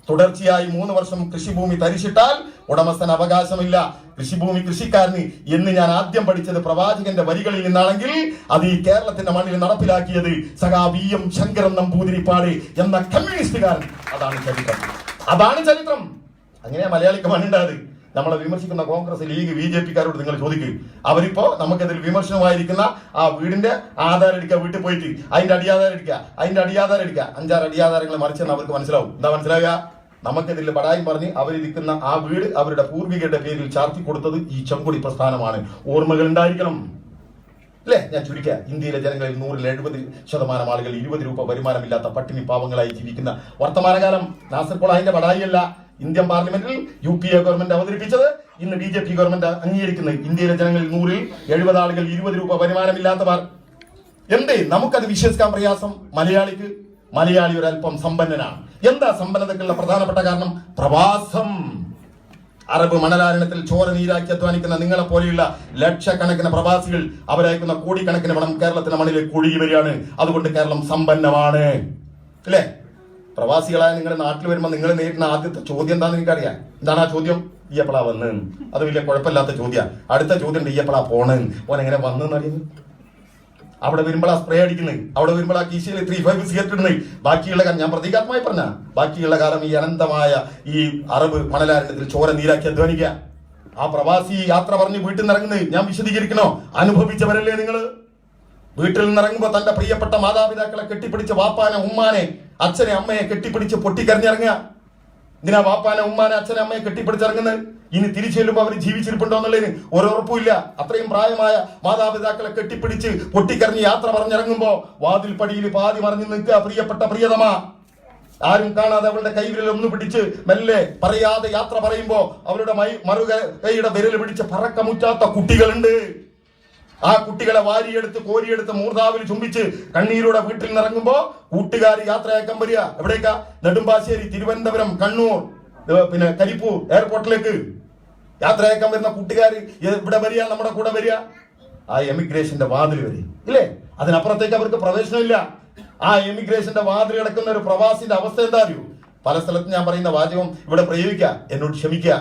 തുടർച്ചയായി 3 വർഷം കൃഷിഭൂമി തരിച്ചിട്ടാൽ ഉടമസ്ഥന് അവകാശമില്ല. കൃഷിഭൂമി കൃഷിക്കാരന് എന്ന് ഞാൻ ആദ്യം പഠിച്ചത് പ്രവാചകന്റെ വരികളിൽ നിന്നാണെങ്കിൽ അത് ഈ കേരളത്തിന്റെ മണ്ണിൽ നടപ്പിലാക്കിയത് സഖാ VM ശങ്കരൻ നമ്പൂതിരിപ്പാട് എന്ന കമ്മ്യൂണിസ്റ്റുകാരൻ. അതാണ് ചരിത്രം, അതാണ് ചരിത്രം. അങ്ങനെയാ മലയാളിക്ക് മണ്ണുണ്ടായത്. നമ്മളെ വിമർശിക്കുന്ന കോൺഗ്രസ്, ലീഗ്, BJP-ക്കാരോട് നിങ്ങൾ ചോദിക്കുക. അവരിപ്പോ നമുക്കതിൽ വിമർശനമായിരിക്കുന്ന ആ വീടിന്റെ ആധാരം എടുക്കുക, വീട്ടിൽ പോയിട്ട് അതിന്റെ അടിയാധാരം എടുക്കുക, 5-6 അടിയാധാരങ്ങൾ മറിച്ചെന്ന് അവർക്ക് മനസ്സിലാവും. എന്താ മനസ്സിലാവുക? നമുക്കതിൽ ബടായും പറഞ്ഞ് അവരിരിക്കുന്ന ആ വീട് അവരുടെ പൂർവികരുടെ പേരിൽ ചാർത്തി കൊടുത്തത് ഈ ചെങ്കൊടി പ്രസ്ഥാനമാണ്. ഓർമ്മകൾ ഉണ്ടായിരിക്കണം അല്ലേ? ഞാൻ ചുരുക്കുക. ഇന്ത്യയിലെ ജനങ്ങളിൽ 170% ആളുകൾ 20 രൂപ വരുമാനമില്ലാത്ത പട്ടിണി പാവങ്ങളായി ജീവിക്കുന്ന വർത്തമാനകാലം. നാസർ കൊളാഹിന്റെ ബടായിയല്ല ഇന്ത്യൻ പാർലമെന്റിൽ UPA ഗവൺമെന്റ് അവതരിപ്പിച്ചത്. ഇന്ന് BJP ഗവൺമെന്റ് അംഗീകരിക്കുന്നത് ഇന്ത്യയിലെ ജനങ്ങളിൽ 170 ആളുകൾ 20 രൂപ വരുമാനമില്ലാത്തവർ. എന്തേ നമുക്കത് വിശ്വസിക്കാൻ പ്രയാസം? മലയാളി ഒരല്പം സമ്പന്നനാണ്. എന്താ സമ്പന്നതയ്ക്കുള്ള പ്രധാനപ്പെട്ട കാരണം? പ്രവാസം. അറബ് മണലാരണത്തിൽ ചോര നീരാക്കി അധ്വാനിക്കുന്ന നിങ്ങളെ പോലെയുള്ള ലക്ഷക്കണക്കിന് പ്രവാസികൾ അവരയക്കുന്ന കോടിക്കണക്കിന് പണം കേരളത്തിന്റെ മണ്ണിലേക്ക് ഒഴുകി വരികയാണ്. അതുകൊണ്ട് കേരളം സമ്പന്നമാണ് അല്ലേ? പ്രവാസികളായ നിങ്ങളുടെ നാട്ടിൽ വരുമ്പോൾ നിങ്ങൾ നേരിടുന്ന ആദ്യത്തെ ചോദ്യം എന്താണെന്ന് എനിക്കറിയാം. എന്താണ് ആ ചോദ്യം? ഈ എപ്പോഴാ വന്ന്? അത് വലിയ കുഴപ്പമില്ലാത്ത ചോദ്യം. അടുത്ത ചോദ്യം ഉണ്ട്, ഈ എപ്പോഴാ പോണ്? ഓൻ എങ്ങനെ വന്നെന്ന് അറിയുന്നു? അവിടെ വരുമ്പോൾ ആ സ്പ്രേ അടിക്കുന്നത്, അവിടെ വരുമ്പോൾ ആ കീശയിൽ 3-5 സിഗരറ്റ് ഇടുന്നത്. ബാക്കിയുള്ള കാലം ഞാൻ പ്രതീകാത്മകമായി പറഞ്ഞ ബാക്കിയുള്ള കാലം ഈ അനന്തമായ ഈ അറബ് മണലാരണത്തിൽ ചോര നീരാക്കി അധ്വാനിക്കുക. ആ പ്രവാസി യാത്ര പറഞ്ഞ് വീട്ടിൽ നിന്ന് ഇറങ്ങുന്നത് ഞാൻ വിശദീകരിക്കണോ? അനുഭവിച്ചവരല്ലേ നിങ്ങള്? വീട്ടിൽ നിന്നിറങ്ങുമ്പോ തന്റെ പ്രിയപ്പെട്ട മാതാപിതാക്കളെ കെട്ടിപ്പിടിച്ച് വാപ്പാനെ ഉമ്മാനെ അച്ഛനെ അമ്മയെ കെട്ടിപ്പിടിച്ച് പൊട്ടിക്കരഞ്ഞിറങ്ങുക. ഇതിനാ വാപ്പാനെ ഉമ്മാനെ അച്ഛനെ അമ്മയെ കെട്ടിപ്പിടിച്ചിറങ്ങുന്നത്? ഇനി തിരിച്ചു ചെല്ലുമ്പോ അവർ ജീവിച്ചിരിപ്പുണ്ടോ എന്നുള്ളതിന് ഒരുറപ്പുമില്ല. അത്രയും പ്രായമായ മാതാപിതാക്കളെ കെട്ടിപ്പിടിച്ച് പൊട്ടിക്കരഞ്ഞ് യാത്ര പറഞ്ഞിറങ്ങുമ്പോ വാതിൽ പടിയിൽ പാതി മറിഞ്ഞു നിൽക്കുക പ്രിയപ്പെട്ട പ്രിയതമ. ആരും കാണാതെ അവളുടെ കൈവിരൽ ഒന്ന് പിടിച്ച് മെല്ലെ പറയാതെ യാത്ര പറയുമ്പോ അവരുടെ കൈയുടെ വിരൽ പിടിച്ച് പറക്കമുറ്റാത്ത കുട്ടികളുണ്ട്. ആ കുട്ടികളെ വാരിയെടുത്ത് കോരിയെടുത്ത് മൂർധാവിൽ ചുംബിച്ച് കണ്ണീരോടെ വീട്ടിൽ നിന്നിറങ്ങുമ്പോ കൂട്ടുകാർ യാത്രയാക്കാൻ വരിക. എവിടേക്കാ? നെടുമ്പാശ്ശേരി, തിരുവനന്തപുരം, കണ്ണൂർ, പിന്നെ കരിപ്പൂർ എയർപോർട്ടിലേക്ക് യാത്രയാക്കാൻ വരുന്ന കൂട്ടുകാർ ഇവിടെ വരിക, നമ്മുടെ കൂടെ വരിക. ആ എമിഗ്രേഷന്റെ വാതിൽ വരിക ഇല്ലേ? അതിനപ്പുറത്തേക്ക് അവർക്ക് പ്രവേശനമില്ല. ആ എമിഗ്രേഷന്റെ വാതിൽ കിടക്കുന്ന ഒരു പ്രവാസിന്റെ അവസ്ഥ എന്താ അറിയൂ? പല സ്ഥലത്തും ഞാൻ പറയുന്ന വാചകം ഇവിടെ പ്രയോഗിക്കുക, എന്നോട് ക്ഷമിക്കുക,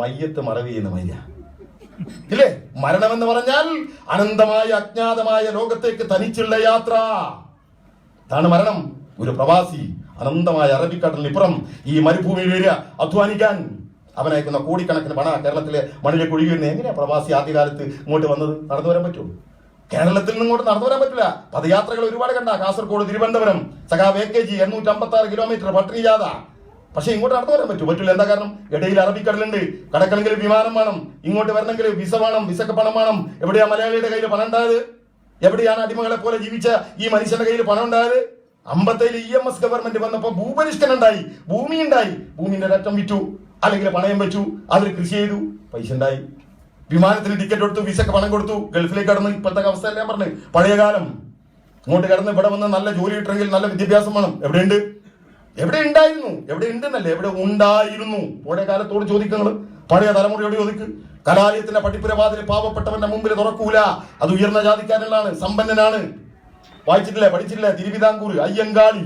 മയ്യത്ത് മറവി ചെയ്യുന്ന മയ്യ ഇല്ലേ? മരണമെന്ന് പറഞ്ഞാൽ അനന്തമായ അജ്ഞാതമായ ലോകത്തേക്ക് തനിച്ചുള്ള യാത്ര. അതാണ് മരണം. ഒരു പ്രവാസി അനന്തമായ അറബിക്കടലിനിപ്പുറം ഈ മരുഭൂമിയിൽ വരിക അധ്വാനിക്കാൻ. അവനയക്കുന്ന കോടിക്കണക്കിന് പണ കേരളത്തിലെ മണ്ണിലേക്ക് ഒഴുകി വരുന്നത്. എങ്ങനെയാ പ്രവാസി ആദ്യകാലത്ത് ഇങ്ങോട്ട് വന്നത്? നടന്നു വരാൻ പറ്റുമോ? കേരളത്തിൽ നിന്ന് ഇങ്ങോട്ട് നടന്നു വരാൻ പറ്റില്ല. പദയാത്രകൾ ഒരുപാട് കണ്ട. കാസർഗോഡ്, തിരുവനന്തപുരം, സഖാവ് AKG 856 കിലോമീറ്റർ പട്ടിണി ജാഥ. പക്ഷെ ഇങ്ങോട്ട് നടന്നു വരാൻ പറ്റില്ല. എന്താ കാരണം? ഇടയിൽ അറബിക്കടലുണ്ട്. കടക്കണമെങ്കിൽ വിമാനം വേണം, ഇങ്ങോട്ട് വരണമെങ്കിൽ വിസ വേണം, വിസക്ക് പണം വേണം. എവിടെയാ മലയാളിയുടെ കയ്യിൽ പണം ഉണ്ടായത്? എവിടെയാണ് അടിമകളെ പോലെ ജീവിച്ച ഈ മനുഷ്യന്റെ കയ്യിൽ പണം ഉണ്ടായത്? 57 EMS ഗവൺമെന്റ് വന്നപ്പോ ഭൂപരിഷ്കരണം ഉണ്ടായി, ഭൂമി ഉണ്ടായി. ഭൂമിന്റെ ഒരറ്റം വിറ്റു, അല്ലെങ്കിൽ പണയം വെച്ചു, അതിൽ കൃഷി ചെയ്തു, പൈസ ഉണ്ടായി. വിമാനത്തിന് ടിക്കറ്റ് കൊടുത്തു, വിസക്ക് പണം കൊടുത്തു, ഗൾഫിലേക്ക് കടന്ന്. ഇപ്പോഴത്തെ അവസ്ഥ ഞാൻ പറഞ്ഞു, പഴയ കാലം. ഇങ്ങോട്ട് കിടന്ന് ഇവിടെ വന്ന് നല്ല ജോലി കിട്ടണമെങ്കിൽ നല്ല വിദ്യാഭ്യാസം വേണം. എവിടെയുണ്ട്? എവിടെ ഉണ്ടായിരുന്നു? എവിടെ ഉണ്ടെന്നല്ലേ, എവിടെ ഉണ്ടായിരുന്നു? പഴയ കാലത്തോട് ചോദിക്കുന്നത്, പഴയ തലമുറയോട് ചോദിക്ക്. കലാലയത്തിന്റെ പഠിപ്പുരവാതിൽ പാവപ്പെട്ടവന്റെ മുമ്പിൽ തുറക്കൂല. അത് ഉയർന്ന ജാതിക്കാരനാണ്, സമ്പന്നനാണ്. വായിച്ചിട്ടില്ലേ, പഠിച്ചിട്ടില്ലേ? തിരുവിതാംകൂർ അയ്യങ്കാളി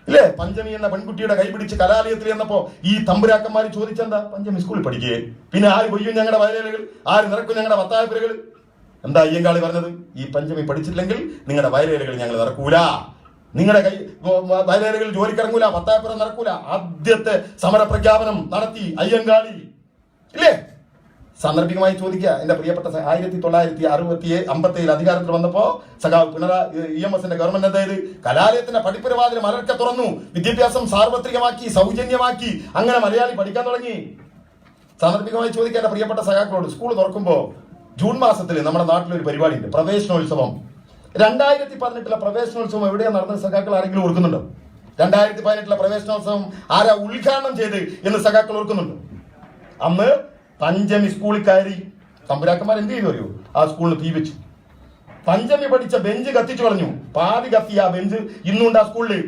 ഇല്ലേ? പഞ്ചമി എന്ന പെൺകുട്ടിയുടെ കൈപിടിച്ച് കലാലയത്തിൽ എന്നപ്പോ ഈ തമ്പുരാക്കന്മാര് ചോദിച്ചെന്താ? പഞ്ചമി സ്കൂളിൽ പഠിക്കേ? പിന്നെ ആര് കൊയ്യും ഞങ്ങളുടെ വയലേലകൾ? ആര് നിറക്കും ഞങ്ങളുടെ വത്തായപ്പുരകൾ? എന്താ അയ്യങ്കാളി പറഞ്ഞത്? ഈ പഞ്ചമി പഠിച്ചില്ലെങ്കിൽ നിങ്ങളുടെ വയലേലകൾ ഞങ്ങൾ നിറക്കൂല, നിങ്ങളുടെ വയലേലകൾ ജോലിക്കിറങ്ങൂല, വത്തായപ്പുരം നിറക്കൂല. ആദ്യത്തെ സമര പ്രഖ്യാപനം നടത്തി അയ്യങ്കാളി ഇല്ലേ? സാന്ദർഭികമായി ചോദിക്കുക, എന്റെ പ്രിയപ്പെട്ട 1957 അധികാരത്തിൽ വന്നപ്പോ സഖാവ് പിണറായി EMSന്റെ ഗവൺമെന്റ് എന്തായത്? കലാലയത്തിന്റെ പഠിപ്പുരവാതിൽ മലർക്കെ തുറന്നു, വിദ്യാഭ്യാസം സാർവത്രികമാക്കി, സൗജന്യമാക്കി. അങ്ങനെ മലയാളി പഠിക്കാൻ തുടങ്ങി. സാന്ദർഭികമായി ചോദിക്കുക എന്റെ പ്രിയപ്പെട്ട സഖാക്കളോട്, സ്കൂൾ തുറക്കുമ്പോ ജൂൺ മാസത്തിൽ നമ്മുടെ നാട്ടിലൊരു പരിപാടിയുണ്ട്, പ്രവേശനോത്സവം. 2018 പ്രവേശനോത്സവം എവിടെയാണ് നടന്നത്? സഖാക്കൾ ആരെങ്കിലും ഓർക്കുന്നുണ്ടോ? 2018 പ്രവേശനോത്സവം ആരാ ഉദ്ഘാടനം ചെയ്ത് എന്ന് സഖാക്കൾ ഓർക്കുന്നുണ്ട്? അന്ന് പഞ്ചമി സ്കൂളിൽ കയറി തമ്പുരാക്കന്മാർ എന്ത് ചെയ്തു അറിയോ? ആ സ്കൂളിന് തീ വെച്ചു. പഞ്ചമി പഠിച്ച ബെഞ്ച് കത്തിച്ചു കളഞ്ഞു. പാതി കത്തിയ ആ ബെഞ്ച് ഇന്നുണ്ട് ആ സ്കൂളിൽ.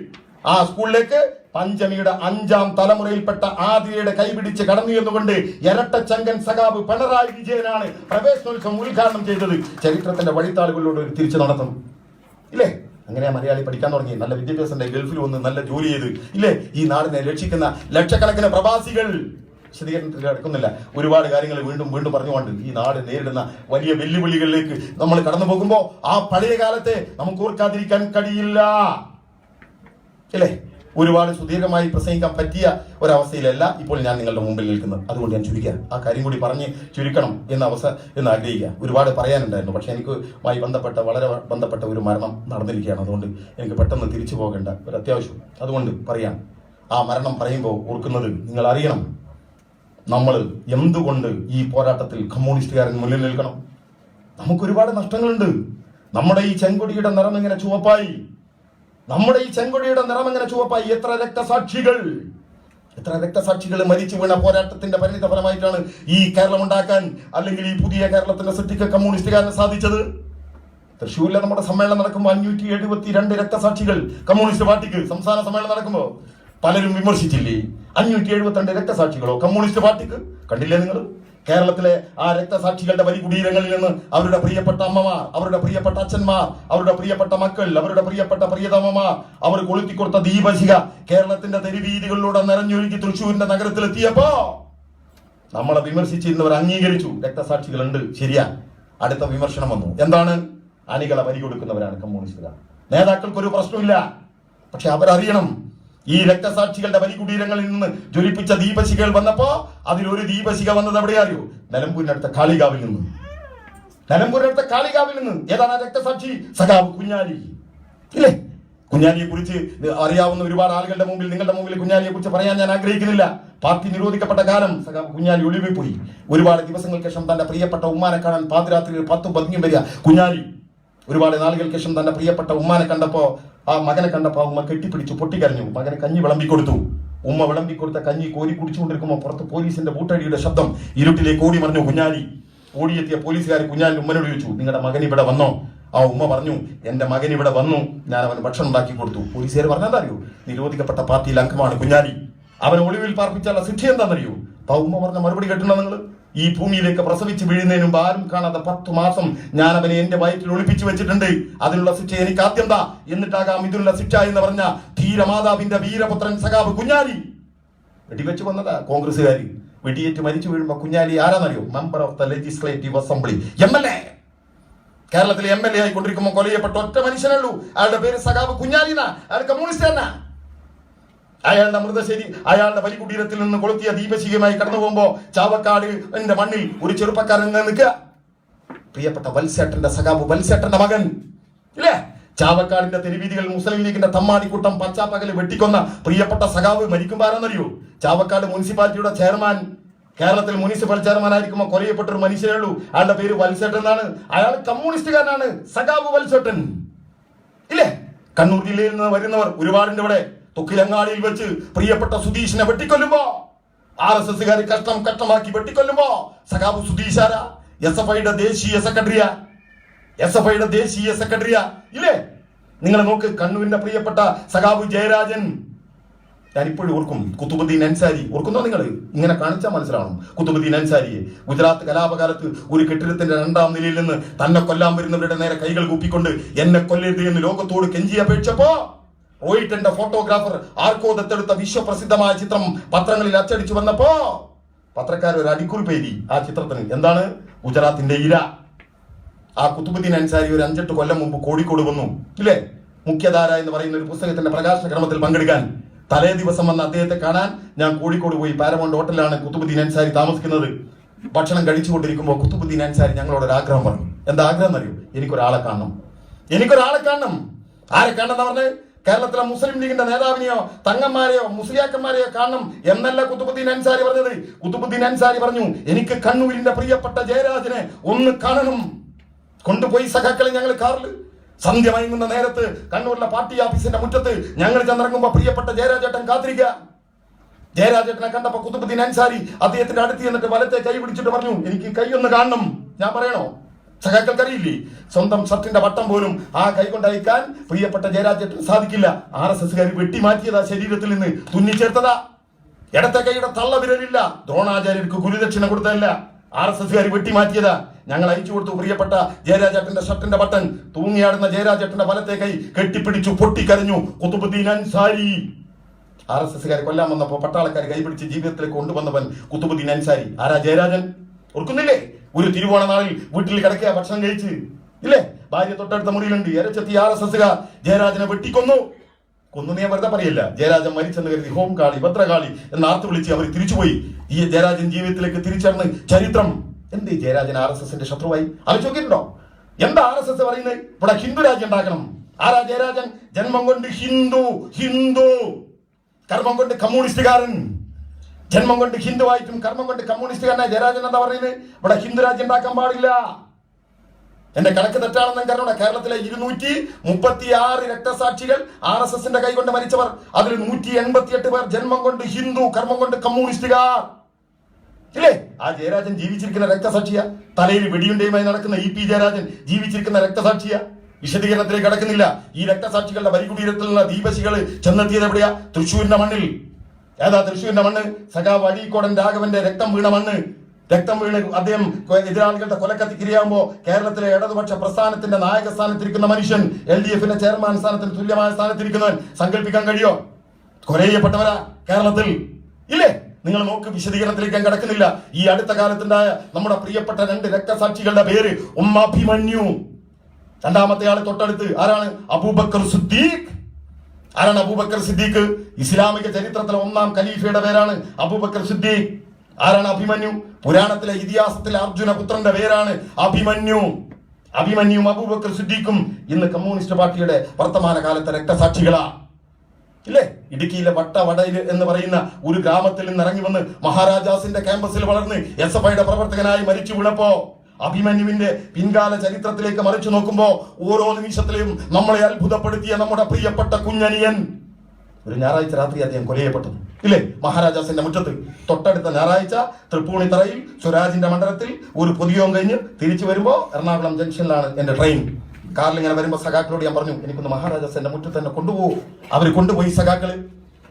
ആ സ്കൂളിലേക്ക് പഞ്ചമിയുടെ 5ാം തലമുറയിൽപ്പെട്ട ആതിരയുടെ കൈപിടിച്ച് കടന്നു എന്നുകൊണ്ട് ഇരട്ടച്ചങ്കൻ സഖാബ് പിണറായി വിജയനാണ് പ്രവേശനോത്സവം ഉദ്ഘാടനം ചെയ്തത്. ചരിത്രത്തിന്റെ വഴിത്താളുകളിലൂടെ ഒരു തിരിച്ചു നടത്തും ഇല്ലേ? അങ്ങനെയാ മലയാളി പഠിക്കാൻ തുടങ്ങി. നല്ല വിദ്യാഭ്യാസം ഗൾഫിൽ വന്ന് നല്ല ജോലി ചെയ്ത് ഇല്ലേ? ഈ നാടിനെ രക്ഷിക്കുന്ന ലക്ഷക്കണക്കിന് പ്രവാസികൾ. വിശദീകരണത്തിൽ കിടക്കുന്നില്ല. ഒരുപാട് കാര്യങ്ങൾ വീണ്ടും വീണ്ടും പറഞ്ഞുകൊണ്ട് ഈ നാട് നേരിടുന്ന വലിയ വെല്ലുവിളികളിലേക്ക് നമ്മൾ കടന്നു പോകുമ്പോൾ ആ പഴയ കാലത്തെ നമുക്ക് ഓർക്കാതിരിക്കാൻ കഴിയില്ല അല്ലേ? ഒരുപാട് സുദീർഘമായി പ്രസംഗിക്കാൻ പറ്റിയ ഒരവസ്ഥയിലല്ല ഇപ്പോൾ ഞാൻ നിങ്ങളുടെ മുമ്പിൽ നിൽക്കുന്നത്. അതുകൊണ്ട് ഞാൻ ചുരുക്കുക ആ കാര്യം കൂടി പറഞ്ഞ് ചുരുക്കണം എന്ന് ആഗ്രഹിക്കുക. ഒരുപാട് പറയാനുണ്ടായിരുന്നു, പക്ഷെ എനിക്ക് വളരെ ബന്ധപ്പെട്ട ഒരു മരണം നടന്നിരിക്കുകയാണ്. അതുകൊണ്ട് എനിക്ക് പെട്ടെന്ന് തിരിച്ചു പോകേണ്ട ഒരു അത്യാവശ്യം. അതുകൊണ്ട് പറയാം, ആ മരണം പറയുമ്പോൾ ഓർക്കുന്നത് നിങ്ങൾ അറിയണം, നമ്മൾ എന്തുകൊണ്ട് ഈ പോരാട്ടത്തിൽ കമ്മ്യൂണിസ്റ്റുകാരൻ മുന്നിൽ നിൽക്കണം? നമുക്കൊരുപാട് നഷ്ടങ്ങളുണ്ട്. നമ്മുടെ ഈ ചെങ്കൊടിയുടെ നിറം എങ്ങനെ ചുവപ്പായി? എത്ര രക്തസാക്ഷികൾ മരിച്ചു വീണ പോരാട്ടത്തിന്റെ പരിണിത ഫലമായിട്ടാണ് ഈ കേരളം ഉണ്ടാക്കാൻ, അല്ലെങ്കിൽ ഈ പുതിയ കേരളത്തിന്റെ സൃഷ്ടിക്ക് കമ്മ്യൂണിസ്റ്റുകാരന് സാധിച്ചത്. തൃശ്ശൂരിലെ നമ്മുടെ സമ്മേളനം നടക്കുമ്പോൾ 572 രക്തസാക്ഷികൾ കമ്മ്യൂണിസ്റ്റ് പാർട്ടിക്ക് സംസ്ഥാന സമ്മേളനം നടക്കുമ്പോൾ പലരും വിമർശിച്ചില്ലേ? 572 രക്തസാക്ഷികളോ കമ്മ്യൂണിസ്റ്റ് പാർട്ടിക്ക്? കണ്ടില്ലേ നിങ്ങൾ? കേരളത്തിലെ ആ രക്തസാക്ഷികളുടെ വലികുടീരങ്ങളിൽ നിന്ന് അവരുടെ പ്രിയപ്പെട്ട അമ്മമാർ, അവരുടെ പ്രിയപ്പെട്ട അച്ഛന്മാർ, അവരുടെ പ്രിയപ്പെട്ട മക്കൾ, അവരുടെ പ്രിയപ്പെട്ട പ്രിയതമമാർ അവർ കൊളുത്തിക്കൊടുത്ത ദീപശിഖ കേരളത്തിന്റെ തെരുവീതികളിലൂടെ നിറഞ്ഞൊഴുകി തൃശ്ശൂരിന്റെ നഗരത്തിലെത്തിയപ്പോ നമ്മളെ വിമർശിച്ചിരുന്നവർ അംഗീകരിച്ചു, രക്തസാക്ഷികളുണ്ട്, ശരിയാ. അടുത്ത വിമർശനം വന്നു, എന്താണ്? അണികളെ വരി കൊടുക്കുന്നവരാണ് കമ്മ്യൂണിസ്റ്റുകാർ. നേതാക്കൾക്കൊരു പ്രശ്നമില്ല, പക്ഷെ അവരറിയണം, ഈ രക്തസാക്ഷികളുടെ വലികുടീരങ്ങളിൽ നിന്ന് ജ്വലിപ്പിച്ച ദീപശിഖകൾ വന്നപ്പോ അതിലൊരു ദീപശിഖ വന്നത് എവിടെ അറിയോ? നിലമ്പൂരിനടുത്ത കാളികാവിൽ നിന്ന്. ഏതാണ് രക്തസാക്ഷി? സഖാവ് കുഞ്ഞാലി ഇല്ലേ? കുഞ്ഞാലിയെ കുറിച്ച് അറിയാവുന്ന ഒരുപാട് ആളുകളുടെ മുമ്പിൽ, നിങ്ങളുടെ മുമ്പിൽ കുഞ്ഞാലിയെ കുറിച്ച് പറയാൻ ഞാൻ ആഗ്രഹിക്കുന്നില്ല. പാർട്ടി നിരോധിക്കപ്പെട്ട കാലം സഖാവ് കുഞ്ഞാലി ഒളിവിൽ പോയി. ഒരുപാട് ദിവസങ്ങൾക്ക് ശേഷം തന്റെ പ്രിയപ്പെട്ട ഉമ്മാനെ കാണാൻ പാതിരാത്രിയിൽ 10 പതിഞ്ഞും വരിക കുഞ്ഞാലി. ഒരുപാട് നാളുകൾക്ക് ശേഷം തന്റെ പ്രിയപ്പെട്ട ഉമ്മാനെ കണ്ടപ്പോ, ആ മകനെ കണ്ടപ്പോ ഉമ്മ കെട്ടിപ്പിടിച്ചു പൊട്ടിക്കരഞ്ഞു. മകനെ കഞ്ഞി വിളമ്പിക്കൊടുത്തു. ഉമ്മ വിളമ്പിക്കൊടുത്ത കഞ്ഞി കോരി കുടിച്ചുകൊണ്ടിരിക്കുമ്പോൾ പുറത്ത് പോലീസിന്റെ ബൂട്ടടിയുടെ ശബ്ദം ഇരുട്ടിലേക്ക് ഓടി മറിഞ്ഞു കുഞ്ഞാലി. ഓടിയെത്തിയ പോലീസുകാർ കുഞ്ഞാലിന്റെ ഉമ്മനോട് ചോദിച്ചു, നിങ്ങളുടെ മകൻ ഇവിടെ വന്നോ? ആ ഉമ്മ പറഞ്ഞു, എന്റെ മകൻ ഇവിടെ വന്നു, ഞാൻ അവന് ഭക്ഷണം ഉണ്ടാക്കി കൊടുത്തു. പോലീസുകാർ പറഞ്ഞാൽ അറിയൂ, നിരോധിക്കപ്പെട്ട പാർട്ടിയിൽ അംഗമാണ് കുഞ്ഞാലി, അവനെ ഒളിവിൽ പാർപ്പിച്ചുള്ള ശിക്ഷ എന്താണെന്നറിയൂ? ആ ഉമ്മ പറഞ്ഞ മറുപടി കേട്ടിട്ടുണ്ടോ നിങ്ങൾ? ഈ ഭൂമിയിലേക്ക് പ്രസവിച്ച് വീഴുന്നതിന് മുമ്പ് ആരും കാണാതെ 10 മാസം ഞാൻ അവനെ എന്റെ വയറ്റിൽ ഒളിപ്പിച്ചു വെച്ചിട്ടുണ്ട്. അതിനുള്ള ശിക്ഷ എനിക്ക് ആദ്യം താ, എന്നിട്ടാകാം ഇതിനുള്ള ശിക്ഷ എന്ന് പറഞ്ഞ ധീരമാതാവിന്റെ വീരപുത്രൻ സഖാവ് കുഞ്ഞാലി. വെടിവെച്ച് വന്നതാ കോൺഗ്രസ്സുകാരി. വെടിയേറ്റ് മരിച്ചു വീഴുമ്പോ കുഞ്ഞാലി ആരാന്നറിയോ? Member of the legislative assembly, MLA. കേരളത്തിലെ MLA ആയിക്കൊണ്ടിരിക്കുമ്പോൾ കൊലയപ്പെട്ട ഒറ്റ മനുഷ്യനുള്ളൂ, അയാളുടെ പേര് സഖാവ് കുഞ്ഞാലി എന്നാ. അയാൾ കമ്മ്യൂണിസ്റ്റ്. അയാളുടെ മൃതശരീ അയാളുടെ വലികുടീരത്തിൽ നിന്ന് കൊളുത്തിയ ദീപശിഖയുമായി കടന്നു പോകുമ്പോ ചാവക്കാട് എന്റെ മണ്ണിൽ ഒരു ചെറുപ്പക്കാരൻ നിൽക്കുക, പ്രിയപ്പെട്ട വത്സേട്ടന്റെ സഖാബ് വത്സേട്ടന്റെ മകൻ ഇല്ലേ? ചാവക്കാടിന്റെ തെരുവീതികളിൽ മുസ്ലിം ലീഗിന്റെ തമ്മാടിക്കൂട്ടം പച്ചാപ്പകല് വെട്ടിക്കൊന്ന പ്രിയപ്പെട്ട സഖാബ് മരിക്കുമ്പോ ആരാന്നറിയോ? ചാവക്കാട് മുനിസിപ്പാലിറ്റിയുടെ ചെയർമാൻ, കേരളത്തിൽ മുനിസിപ്പൽ ചെയർമാൻ ആയിരിക്കുമ്പോൾ കൊലയപ്പെട്ട ഒരു മനുഷ്യനേ ഉള്ളൂ, അയാളുടെ പേര് വത്സേട്ടൻ എന്നാണ്. അയാൾ കമ്മ്യൂണിസ്റ്റുകാരനാണ്, സഖാബ് വത്സേട്ടൻ ഇല്ലേ? കണ്ണൂർ ജില്ലയിൽ നിന്ന് വരുന്നവർ ഒരുപാടിന്റെ ഇവിടെ. തൊക്കിലങ്ങാടിയിൽ വെച്ച് പ്രിയപ്പെട്ട സുധീഷിനെ വെട്ടിക്കൊല്ലുമ്പോ, RSSകാർ കഷ്ടമാക്കി വെട്ടിക്കൊല്ലുമ്പോ സഖാബ് സുധീഷാര SFIയുടെ ദേശീയ സെക്രട്ടറിയാ ഇല്ലേ? നിങ്ങൾ നോക്ക്, കണ്ണൂരിന്റെ പ്രിയപ്പെട്ട സഖാബ് ജയരാജൻ. ഞാനിപ്പോഴും ഓർക്കും കുത്തുബുദ്ദീൻ അൻസാരി. ഓർക്കുന്നോ നിങ്ങൾ? ഇങ്ങനെ കാണിച്ചാൽ മനസ്സിലാവണം. കുത്തുബുദ്ദീൻ അൻസാരിയെ ഗുജറാത്ത് കലാപകാലത്ത് ഒരു കെട്ടിടത്തിന്റെ 2ാം നിലയിൽ നിന്ന് തന്നെ കൊല്ലാൻ വരുന്നവരുടെ നേരെ കൈകൾ കൂപ്പിക്കൊണ്ട് എന്നെ കൊല്ലരുത് എന്ന് ലോകത്തോട് കെഞ്ചി അപേക്ഷിച്ചപ്പോ റോയിറ്റന്റെ ഫോട്ടോഗ്രാഫർ ആർക്കോ ദത്തെടുത്ത വിശ്വപ്രസിദ്ധമായ ചിത്രം പത്രങ്ങളിൽ അച്ചടിച്ചു വന്നപ്പോ പത്രക്കാർ ഒരു അടിക്കുറിപ്പ് എഴുതി ആ ചിത്രത്തിന്. എന്താണ്? ഗുജറാത്തിന്റെ ഇര. ആ കുത്തുബുദ്ദീൻ അൻസാരി ഒരു 5-8 കൊല്ലം മുമ്പ് കോഴിക്കോട് വന്നു ഇല്ലേ? മുഖ്യധാര എന്ന് പറയുന്ന ഒരു പുസ്തകത്തിന്റെ പ്രകാശന ക്രമത്തിൽ പങ്കെടുക്കാൻ. തലേ ദിവസം വന്ന അദ്ദേഹത്തെ കാണാൻ ഞാൻ കോഴിക്കോട് പോയി. പാരമൗണ്ട് ഹോട്ടലിലാണ് കുത്തുബുദ്ദീൻ അൻസാരി താമസിക്കുന്നത്. ഭക്ഷണം കഴിച്ചുകൊണ്ടിരിക്കുമ്പോൾ കുത്തുബുദ്ദീൻ അൻസാരി ഞങ്ങളോട് ഒരു ആഗ്രഹം പറഞ്ഞു. എന്താ ആഗ്രഹം എന്നറിയോ? എനിക്കൊരാളെ കാണണം. ആരെ കാണണം പറഞ്ഞ്? കേരളത്തിലെ മുസ്ലിം ലീഗിന്റെ നേതാവിനെയോ തങ്ങന്മാരെയോ മുസ്ലിയാക്കന്മാരെയോ കാണണം എന്നല്ല കുത്തുബുദ്ദീൻ അൻസാരി പറഞ്ഞത്. കുത്തുബുദ്ദീൻ അൻസാരി പറഞ്ഞു, എനിക്ക് കണ്ണൂരിന്റെ പ്രിയപ്പെട്ട ജയരാജനെ ഒന്ന് കാണണം. കൊണ്ടുപോയി സഖാക്കളെ ഞങ്ങൾ കാറിൽ സന്ധ്യ മയങ്ങുന്ന നേരത്ത് കണ്ണൂരിലെ പാർട്ടി ഓഫീസിന്റെ മുറ്റത്ത് ഞങ്ങൾ ചെന്നിറങ്ങുമ്പോ പ്രിയപ്പെട്ട ജയരാജേട്ടൻ കാത്തിരിക്കുക. ജയരാജേട്ടനെ കണ്ടപ്പോ കുതുബുദ്ദീൻ അൻസാരി അദ്ദേഹത്തിന്റെ അടുത്ത് എന്നിട്ട് വലത്തെ കൈ പിടിച്ചിട്ട് പറഞ്ഞു, എനിക്ക് കൈ ഒന്ന് കാണണം. ഞാൻ പറയണോ? സഖാക്കൾക്കറിയില്ലേ, സ്വന്തം ഷർട്ടിന്റെ ബട്ടൺ പോലും ആ കൈ കൊണ്ട് അയക്കാൻ പ്രിയപ്പെട്ട ജയരാജേട്ടന് സാധിക്കില്ല. RSSകാർ വെട്ടിമാറ്റിയതാ, ശരീരത്തിൽ നിന്ന് തുന്നിച്ചേർത്തതാ. ഇടത്തെ കൈയുടെ തള്ള വിരലില്ല, ദ്രോണാചാര്യർക്ക് ഗുരുദക്ഷിണ കൊടുത്തതല്ല, RSSകാർ വെട്ടിമാറ്റിയതാ. ഞങ്ങൾ അയച്ചു കൊടുത്തു പ്രിയപ്പെട്ട ജയരാജേട്ടന്റെ ഷർട്ടിന്റെ ബട്ടൺ. തൂങ്ങിയാടുന്ന ജയരാജേട്ടന്റെ വലത്തെ കൈ കെട്ടിപ്പിടിച്ചു പൊട്ടിക്കരഞ്ഞു കുതുബുദ്ദീൻ അൻസാരി. RSSകാരെ കൊല്ലാൻ വന്നപ്പോ പട്ടാളക്കാർ കൈപിടിച്ച് ജീവിതത്തിലേക്ക് കൊണ്ടുവന്നവൻ കുതുബുദ്ദീൻ അൻസാരി. ആരാ? ജയരാജൻ. ഓർക്കുന്നില്ലേ? ഒരു തിരുവോണ നാളിൽ വീട്ടിൽ കിടക്കുക, ഭക്ഷണം കഴിച്ച് ഇല്ലേ, ഭാര്യ തൊട്ടടുത്ത മുറിയിലുണ്ട്. ഇരച്ചെത്തി RSSകാർ ജയരാജനെ വെട്ടിക്കൊന്നു. കൊന്നു ഞാൻ വെറുതെ പറയില്ല, ജയരാജൻ മരിച്ചെന്ന് കരുതി ഹോം കാളി ഭദ്രകാളി എന്ന് ആർത്ത് വിളിച്ച് അവർ തിരിച്ചുപോയി. ഈ ജയരാജൻ ജീവിതത്തിലേക്ക് തിരിച്ചറിഞ്ഞ് ചരിത്രം. എന്തേ ജയരാജൻ RSSന്റെ ശത്രുവായി? ആലോചിച്ചിട്ടുണ്ടോ? എന്താ RSS പറയുന്നത്? ഇവിടെ ഹിന്ദു രാജ്യം ഉണ്ടാക്കണം. ആരാ ജയരാജൻ? ജന്മം കൊണ്ട് ഹിന്ദു, ഹിന്ദു കർമ്മം കൊണ്ട് കമ്മ്യൂണിസ്റ്റുകാരൻ. ജന്മം കൊണ്ട് ഹിന്ദുവായിട്ടും കർമ്മം കൊണ്ട് കമ്മ്യൂണിസ്റ്റുകാരനായ ജയരാജൻ എന്താ പറയുന്നത്? ഇവിടെ ഹിന്ദു രാജ്യം ഉണ്ടാക്കാൻ പാടില്ല. എന്റെ കണക്ക് തെറ്റാണെന്ന് കാരണം കേരളത്തിലെ 236 രക്തസാക്ഷികൾ RSSന്റെ കൈകൊണ്ട് മരിച്ചവർ, അതിൽ 188 പേർ ജന്മം കൊണ്ട് ഹിന്ദു, കർമ്മം കൊണ്ട് കമ്മ്യൂണിസ്റ്റുകാർ. ഇല്ലേ? ആ ജയരാജൻ ജീവിച്ചിരിക്കുന്ന രക്തസാക്ഷിയ. തലയിൽ വെടിയുണ്ടയുമായി നടക്കുന്ന EP ജയരാജൻ ജീവിച്ചിരിക്കുന്ന രക്തസാക്ഷിയ. വിശദീകരണത്തിലേക്ക് കടക്കുന്നില്ല. ഈ രക്തസാക്ഷികളുടെ ബലികുടീരത്തിലുള്ള ദീപശികൾ ചെന്നെത്തിയത് എവിടെയാ? തൃശ്ശൂരിന്റെ മണ്ണിൽ. ഏതാ തൃശ്ശൂരിന്റെ മണ്ണ്? സഖാവ് അഴീക്കോടൻ രാഘവന്റെ രക്തം വീണ മണ്ണ്. രക്തം വീണ് അദ്ദേഹം എതിരാളികളുടെ കൊലക്കത്തിക്കിരയാകുമ്പോ കേരളത്തിലെ ഇടതുപക്ഷ പ്രസ്ഥാനത്തിന്റെ നായക സ്ഥാനത്തിരിക്കുന്ന മനുഷ്യൻ, LDFന്റെ ചെയർമാൻ സ്ഥാനത്തിന് തുല്യമായ സ്ഥാനത്തിരിക്കുന്നവൻ, സങ്കല്പിക്കാൻ കഴിയോ? കൊലയപ്പെട്ടവരാ കേരളത്തിൽ. ഇല്ലേ? നിങ്ങൾ നോക്ക്, വിശദീകരണത്തിലേക്ക് ഞാൻ കിടക്കുന്നില്ല. ഈ അടുത്ത കാലത്തുണ്ടായ നമ്മുടെ പ്രിയപ്പെട്ട 2 രക്തസാക്ഷികളുടെ പേര് ഉമ്മാഭിമന്യു. രണ്ടാമത്തെ ആള് തൊട്ടടുത്ത് ആരാണ്? അബൂബക്കർ സിദ്ദീഖ്. ആരാണ് അബൂബക്കർ സിദ്ദീഖ്? ഇസ്ലാമിക ചരിത്രത്തിലെ 1ാം ഖലീഫയുടെ പേരാണ് അബൂബക്കർ സിദ്ദീഖ്. ആരാണ് അഭിമന്യു? പുരാണത്തിലെ ഇതിഹാസത്തിലെ അർജുനപുത്രന്റെ പേരാണ് അഭിമന്യു. അഭിമന്യും അബൂബക്കർ സിദ്ദീഖും ഇന്ന് കമ്മ്യൂണിസ്റ്റ് പാർട്ടിയുടെ വർത്തമാന കാലത്തെ രക്തസാക്ഷികളാ. ഇല്ലേ? ഇടുക്കിയിലെ വട്ടവടയിൽ എന്ന് പറയുന്ന ഒരു ഗ്രാമത്തിൽ നിന്ന് ഇറങ്ങി വന്ന് മഹാരാജാസിന്റെ ക്യാമ്പസിൽ വളർന്ന് SFIയുടെ പ്രവർത്തകനായി മരിച്ചു വീണപ്പോ അഭിമന്യുവിന്റെ പിൻകാല ചരിത്രത്തിലേക്ക് മറിച്ചു നോക്കുമ്പോ ഓരോ നിമിഷത്തിലും നമ്മളെ അത്ഭുതപ്പെടുത്തിയ നമ്മുടെ പ്രിയപ്പെട്ട കുഞ്ഞനിയൻ ഒരു ഞായറാഴ്ച രാത്രി അദ്ദേഹം കൊലയപ്പെട്ടു. ഇല്ലേ? മഹാരാജാസിന്റെ മുറ്റത്ത്. തൊട്ടടുത്ത ഞായറാഴ്ച തൃപ്പൂണിത്തറയിൽ സ്വരാജിന്റെ മണ്ഡലത്തിൽ ഒരു പൊതുയോഗം കഴിഞ്ഞ് തിരിച്ചു വരുമ്പോ എറണാകുളം ജംഗ്ഷനിലാണ് എന്റെ ട്രെയിൻ. കാറിൽ ഇങ്ങനെ വരുമ്പോ സഖാക്കളോട് ഞാൻ പറഞ്ഞു, എനിക്കൊന്ന് മഹാരാജാസിന്റെ മുറ്റത്ത് തന്നെ കൊണ്ടുപോകും. അവർ കൊണ്ടുപോയി സഖാക്കള്.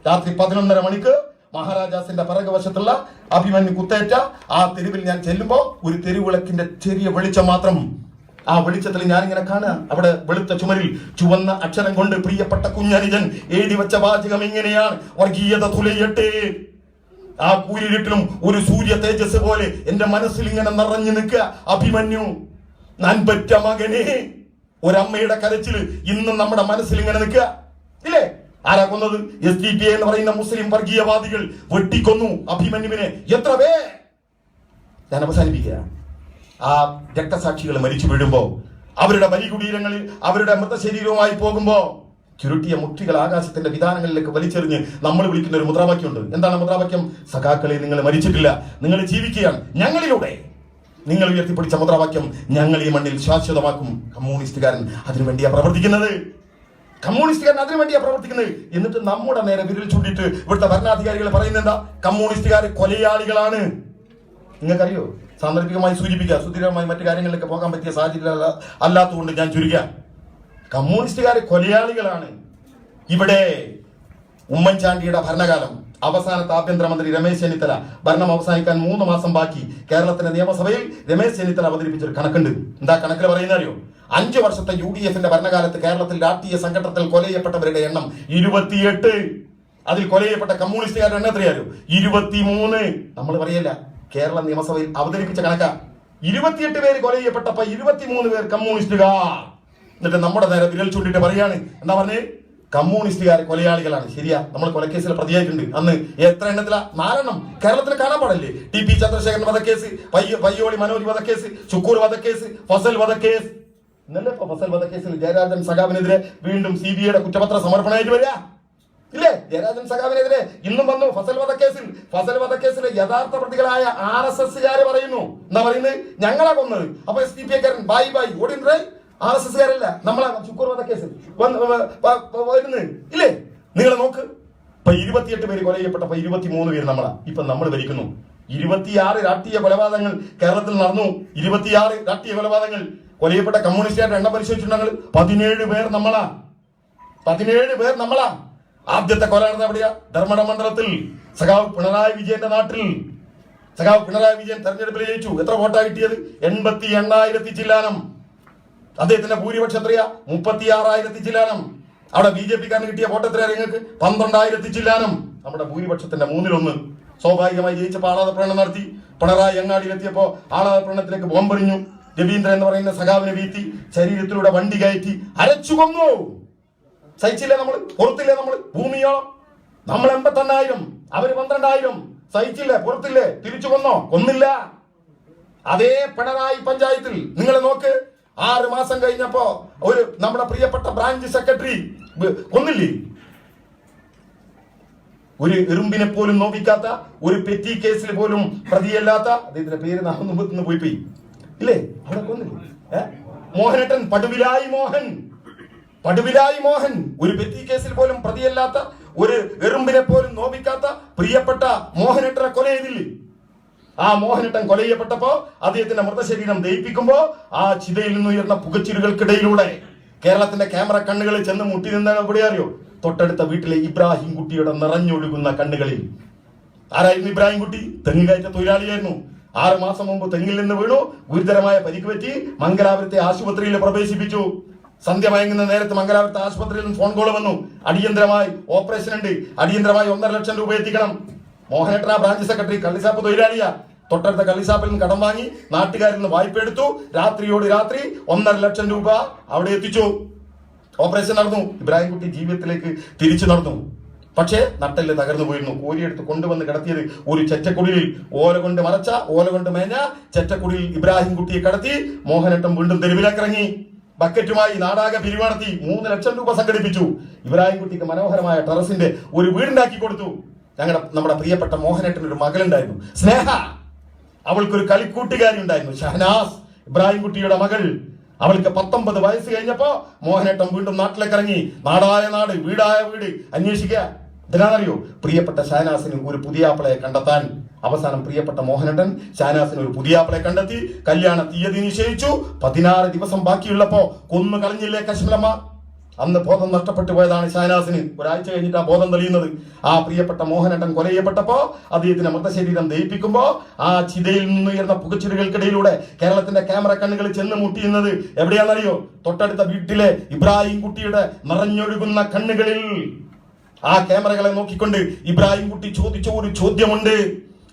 രാത്രി 11:30 മണിക്ക് മഹാരാജാസിന്റെ പിറകുവശത്തുള്ള അഭിമന്യു കുത്തേറ്റ ആ തെരുവിൽ ഞാൻ ചെല്ലുമ്പോ ഒരു തെരുവിളക്കിന്റെ ചെറിയ വെളിച്ചം മാത്രം. ആ വെളിച്ചത്തിൽ ഞാനിങ്ങനെ കാണുക, അവിടെ വെളുത്ത ചുമരിൽ ചുവന്ന അക്ഷരം കൊണ്ട് പ്രിയപ്പെട്ട കുഞ്ഞനുജൻ എഴുതി വെച്ച വാചകം ഇങ്ങനെയാണ്: വർഗീയത തുലയട്ടെ. ആ കൂരിരുട്ടിലും ഒരു സൂര്യ തേജസ് പോലെ എന്റെ മനസ്സിൽ ഇങ്ങനെ നിറഞ്ഞു നിൽക്കുക അഭിമന്യു, നൻപറ്റ മകനെ. ഒരമ്മയുടെ കരച്ചില് ഇന്നും നമ്മുടെ മനസ്സിൽ ഇങ്ങനെ നിൽക്കുക. ഇല്ലേ? ആരാ കൊന്നത്? SDPI എന്ന് പറയുന്ന മുസ്ലിം വർഗീയവാദികൾ വെട്ടിക്കൊന്നു അഭിമന്യുവിനെ. എത്ര പേ? ഞാൻ അവസാനിപ്പിക്കുക. ആ രക്തസാക്ഷികൾ മരിച്ചു വീഴുമ്പോ, അവരുടെ ബലികുടീരങ്ങളിൽ അവരുടെ മൃതശരീരവുമായി പോകുമ്പോ ചുരുട്ടിയ മുട്ടികൾ ആകാശത്തിന്റെ വിധാനങ്ങളിലേക്ക് വലിച്ചെറിഞ്ഞ് നമ്മൾ വിളിക്കുന്ന ഒരു മുദ്രാവാക്യമുണ്ട്. എന്താണ് മുദ്രാവാക്യം? സഖാക്കളെ, നിങ്ങൾ മരിച്ചിട്ടില്ല, നിങ്ങൾ ജീവിക്കുകയാണ് ഞങ്ങളിലൂടെ. നിങ്ങൾ ഉയർത്തിപ്പിടിച്ച മുദ്രാവാക്യം ഞങ്ങൾ ഈ മണ്ണിൽ ശാശ്വതമാക്കും. കമ്മ്യൂണിസ്റ്റുകാരൻ അതിനുവേണ്ടിയാ പ്രവർത്തിക്കുന്നത്. കമ്മ്യൂണിസ്റ്റുകാരൻ അതിനുവേണ്ടിയാ പ്രവർത്തിക്കുന്നത്. എന്നിട്ട് നമ്മുടെ നേരെ വിരൽ ചൂണ്ടിട്ട് ഇവിടുത്തെ ഭരണാധികാരികൾ പറയുന്നത് എന്താ? കമ്മ്യൂണിസ്റ്റുകാർ കൊലയാളികളാണ്. നിങ്ങൾക്കറിയോ? സാന്ദർഭികമായി സൂചിപ്പിക്കുക, സുദീർഘമായി മറ്റു കാര്യങ്ങളിലേക്ക് പോകാൻ പറ്റിയ സാഹചര്യം അല്ലാത്തതുകൊണ്ട് ഞാൻ ചുരുക്കുക. കമ്മ്യൂണിസ്റ്റുകാർ കൊലയാളികളാണ്. ഇവിടെ ഉമ്മൻചാണ്ടിയുടെ ഭരണകാലം അവസാനത്തെ ആഭ്യന്തരമന്ത്രി രമേശ് ചെന്നിത്തല, ഭരണം അവസാനിക്കാൻ 3 മാസം ബാക്കി, കേരളത്തിന്റെ നിയമസഭയിൽ രമേശ് ചെന്നിത്തല അവതരിപ്പിച്ചൊരു കണക്കുണ്ട്. എന്താ കണക്കിൽ പറയുന്ന അറിയോ? 5 വർഷത്തെ UDFന്റെ ഭരണകാലത്ത് കേരളത്തിൽ രാഷ്ട്രീയ സംഘട്ടനത്തിൽ കൊലയപ്പെട്ടവരുടെ എണ്ണം 28. അതിൽ കൊലയപ്പെട്ട കമ്മ്യൂണിസ്റ്റുകാരുടെ എണ്ണം എത്രയായോ? 23. നമ്മൾ പറയല്ല, കേരള നിയമസഭയിൽ അവതരിപ്പിച്ച കണക്കാ. 28 പേര് കൊലയപ്പെട്ടപ്പോ 23 പേർ കമ്മ്യൂണിസ്റ്റുകാർ. എന്നിട്ട് നമ്മുടെ നേരെ വിരൽ ചൂണ്ടിട്ട് പറയാണ്, എന്താ പറഞ്ഞേ? കമ്മ്യൂണിസ്റ്റുകാർ കൊലയാളികളാണ്. ശരിയാ, നമ്മൾ കൊലക്കേസിൽ പ്രതിയായിട്ടുണ്ട്. അന്ന് എത്ര എണ്ണത്തിലാ? 4 എണ്ണം. കേരളത്തിൽ കാണാൻ പാടില്ലേ? TP ചന്ദ്രശേഖരൻ വധക്കേസ്, പയ്യോളി മനോജ് വധക്കേസ്, ശുക്കൂർ വധക്കേസ്, ഫസൽ വധക്കേസ്. ഇന്നലെ ഇപ്പൊ ഫസൽ വധക്കേസിൽ ജയരാജൻ സഖാവിനെതിരെ വീണ്ടും CBIയുടെ കുറ്റപത്ര സമർപ്പണമായിട്ട് വരിക. ഇല്ലേ? ജയരാജൻ സഖാവിനെതിരെ ഇന്നും വന്നു ഫസൽ വധക്കേസിൽ. ഫസൽ വധക്കേസിലെ യഥാർത്ഥ പ്രതികളായ RSSകാര് പറയുന്നു, എന്താ പറയുന്നത്? ഞങ്ങളെ കൊന്നത്. അപ്പൊ SDPക്കാരൻ ബൈ ഓടിൻറേ RSSകാരല്ല, നമ്മളാ ശുക്കൂർ വധക്കേസ് വരുന്നത് ഇല്ലേ? നിങ്ങൾ നോക്ക്, ഇപ്പൊ 28 പേര് കൊല ചെയ്യപ്പെട്ടപ്പോ 23 പേര് നമ്മളാ. ഇപ്പൊ നമ്മൾ ഭരിക്കുന്നു. 26 രാഷ്ട്രീയ കൊലപാതകങ്ങൾ കേരളത്തിൽ നടന്നു. 26 രാഷ്ട്രീയ കൊലപാതകങ്ങൾ. കൊലയപ്പെട്ട കമ്മ്യൂണിസ്റ്റുകാരുടെ എണ്ണം പരിശോധിച്ചിട്ടുണ്ടെങ്കിൽ 17 പേർ നമ്മളാ. 17 പേർ നമ്മളാ. ആദ്യത്തെ കൊല നടന്ന എവിടെയാ? ധർമ്മട മണ്ഡലത്തിൽ സഖാവ് പിണറായി വിജയന്റെ നാട്ടിൽ. സഖാവ് പിണറായി വിജയൻ തെരഞ്ഞെടുപ്പിൽ ജയിച്ചു. എത്ര വോട്ടാ കിട്ടിയത്? 88,000 ചില്ലാനം. അദ്ദേഹത്തിന്റെ ഭൂരിപക്ഷം എത്രയാ? 36,000 ചില്ലാനം. അവിടെ BJP-കാരന് കിട്ടിയ വോട്ട് എത്രയാ നിങ്ങൾക്ക്? 12,000 ചില്ലാനം. നമ്മുടെ ഭൂരിപക്ഷത്തിന്റെ 1/3. സ്വാഭാവികമായി ജയിച്ചപ്പോ ആളാതപ്രകടനം നടത്തി. പിണറായി അങ്ങാടിയിലെത്തിയപ്പോ ആളാതപ്രകടനത്തിലേക്ക് ബോംബെറിഞ്ഞു. രവീന്ദ്രൻ എന്ന് പറയുന്ന സഖാവിനെ വീഴ്ത്തി ശരീരത്തിലൂടെ വണ്ടി കയറ്റി അരച്ചു കൊന്നു. സഹിച്ചില്ലേ നമ്മൾ? പുറത്തില്ലേ നമ്മൾ? ഭൂമിയോളം നമ്മൾ 81,000, അവര് 12,000. സഹിച്ചില്ലേ? പുറത്തില്ലേ? തിരിച്ചു കൊന്നോ? കൊന്നില്ല. അതേ പിണറായി പഞ്ചായത്തിൽ നിങ്ങൾ നോക്ക്, 6 മാസം കഴിഞ്ഞപ്പോ ഒരു നമ്മുടെ പ്രിയപ്പെട്ട ബ്രാഞ്ച് സെക്രട്ടറി കൊന്നില്ലേ? ഒരു എറുമ്പിനെ പോലും നോവിക്കാത്ത, ഒരു പെറ്റി കേസിൽ പോലും പ്രതിയല്ലാത്ത, അദ്ദേഹത്തിന്റെ പേര് മുമ്പ് പോയി ഇല്ലേ? അവിടെ കൊന്നില്ലേ? മോഹനേട്ടൻ, പടുവിലായി മോഹൻ. ഒരു പെറ്റി കേസിൽ പോലും പ്രതിയല്ലാത്ത, ഒരു എറുമ്പിനെ പോലും നോവിക്കാത്ത പ്രിയപ്പെട്ട മോഹനേട്ടനെ കൊല ചെയ്തില്ലേ? ആ മോഹനേട്ടൻ കൊല ചെയ്യപ്പെട്ടപ്പോ അദ്ദേഹത്തിന്റെ മൃതശരീരം ദഹിപ്പിക്കുമ്പോ ആ ചിതയിൽ നിന്ന് ഉയർന്ന പുകച്ചിലുകൾക്കിടയിലൂടെ കേരളത്തിന്റെ ക്യാമറ കണ്ണുകളിൽ ചെന്ന് മുട്ടി നിന്നാണ് എവിടെ അറിയോ? തൊട്ടടുത്ത വീട്ടിലെ ഇബ്രാഹിം കുട്ടിയുടെ നിറഞ്ഞൊഴുകുന്ന കണ്ണുകളിൽ. ആരായിരുന്നു ഇബ്രാഹിം കുട്ടി? തെങ്ങ് കയറ്റ തൊഴിലാളിയായിരുന്നു. 6 മാസം മുമ്പ് തെങ്ങിൽ നിന്ന് വീണു. ഗുരുതരമായ പരിക്ക് പറ്റി മംഗലാപുരത്തെ ആശുപത്രിയിൽ പ്രവേശിപ്പിച്ചു. സന്ധ്യ മയങ്ങുന്ന നേരത്ത് മംഗലാപുരത്തെ ആശുപത്രിയിൽ നിന്ന് ഫോൺ കോൾ വന്നു. അടിയന്തരമായി ഓപ്പറേഷൻ ഉണ്ട്, അടിയന്തരമായി 1.5 ലക്ഷം രൂപ എത്തിക്കണം. മോഹനേട്ടൻ ബ്രാഞ്ച് സെക്രട്ടറി, കള്ളിസാപ്പ് തൊഴിലാളിയാ. തൊട്ടടുത്ത കള്ളിസാപ്പിൽ നിന്ന് കടം വാങ്ങി നാട്ടുകാരിൽ നിന്ന് വായ്പ എടുത്തു. രാത്രിയോട് രാത്രി 1.5 ലക്ഷം രൂപ അവിടെ എത്തിച്ചു. ഓപ്പറേഷൻ നടന്നു. ഇബ്രാഹിം കുട്ടി ജീവിതത്തിലേക്ക് തിരിച്ചു നടന്നു. പക്ഷേ നട്ടെല്ല് തകർന്നു പോയിരുന്നു. കോരിയെടുത്ത് കൊണ്ടുവന്ന് കിടത്തിയത് ഒരു ചെറ്റക്കുടിയിൽ, ഓല കൊണ്ട് മറച്ച, ഓല കൊണ്ട് മേഞ്ഞ ചെറ്റക്കുടിയിൽ ഇബ്രാഹിം കുട്ടിയെ കടത്തി മോഹനേട്ടൻ വീണ്ടും തെരുവിലേക്കിറങ്ങി. ബക്കറ്റുമായി നാടാകെ പിരിവാടത്തി 3 ലക്ഷം രൂപ സംഘടിപ്പിച്ചു. ഇബ്രാഹിം കുട്ടിക്ക് മനോഹരമായ ടെറസിന്റെ ഒരു വീടുണ്ടാക്കി കൊടുത്തു. നമ്മുടെ പ്രിയപ്പെട്ട മോഹനേട്ടന് ഒരു മകളുണ്ടായിരുന്നു, സ്നേഹ. അവൾക്കൊരു കളിക്കൂട്ടുകാരി ഉണ്ടായിരുന്നു, ഷഹനാസ്, ഇബ്രാഹിം കുട്ടിയുടെ മകൾ. അവൾക്ക് 19 വയസ്സ് കഴിഞ്ഞപ്പോ മോഹനേട്ടൻ വീണ്ടും നാട്ടിലേക്ക് ഇറങ്ങി. നാടായ നാട്, വീടായ വീട് അന്വേഷിക്കുക. ഇതിനാണറിയോ? പ്രിയപ്പെട്ട ഷഹനാസിന് ഒരു പുതിയാപ്പിളയെ കണ്ടെത്താൻ. അവസാനം പ്രിയപ്പെട്ട മോഹനേട്ടൻ ഷഹനാസിന് ഒരു പുതിയാപ്പിളയെ കണ്ടെത്തി. കല്യാണ തീയതി നിശ്ചയിച്ചു. 16 ദിവസം ബാക്കിയുള്ളപ്പോ കൊന്നു കളഞ്ഞില്ലേ കശ്മലമ്മ? അന്ന് ബോധം നഷ്ടപ്പെട്ടു പോയതാണ് ഷഹനാസിന്. ഒരാഴ്ച കഴിഞ്ഞിട്ടാണ് ബോധം തെളിയുന്നത്. ആ പ്രിയപ്പെട്ട മോഹനേട്ടൻ കൊല ചെയ്യപ്പെട്ടപ്പോ അദ്ദേഹത്തിന്റെ മൃതശരീരം ദഹിപ്പിക്കുമ്പോ ആ ചിതയിൽ നിന്നുയർന്ന പുകച്ചിലുകൾക്കിടയിലൂടെ കേരളത്തിന്റെ ക്യാമറ കണ്ണുകളിൽ ചെന്ന് മുട്ടിയുന്നത് എവിടെയാണെന്നറിയോ? തൊട്ടടുത്ത വീട്ടിലെ ഇബ്രാഹിം കുട്ടിയുടെ നിറഞ്ഞൊഴുകുന്ന കണ്ണുകളിൽ. ആ ക്യാമറകളെ നോക്കിക്കൊണ്ട് ഇബ്രാഹിം കുട്ടി ചോദിച്ച ഒരു ചോദ്യമുണ്ട്.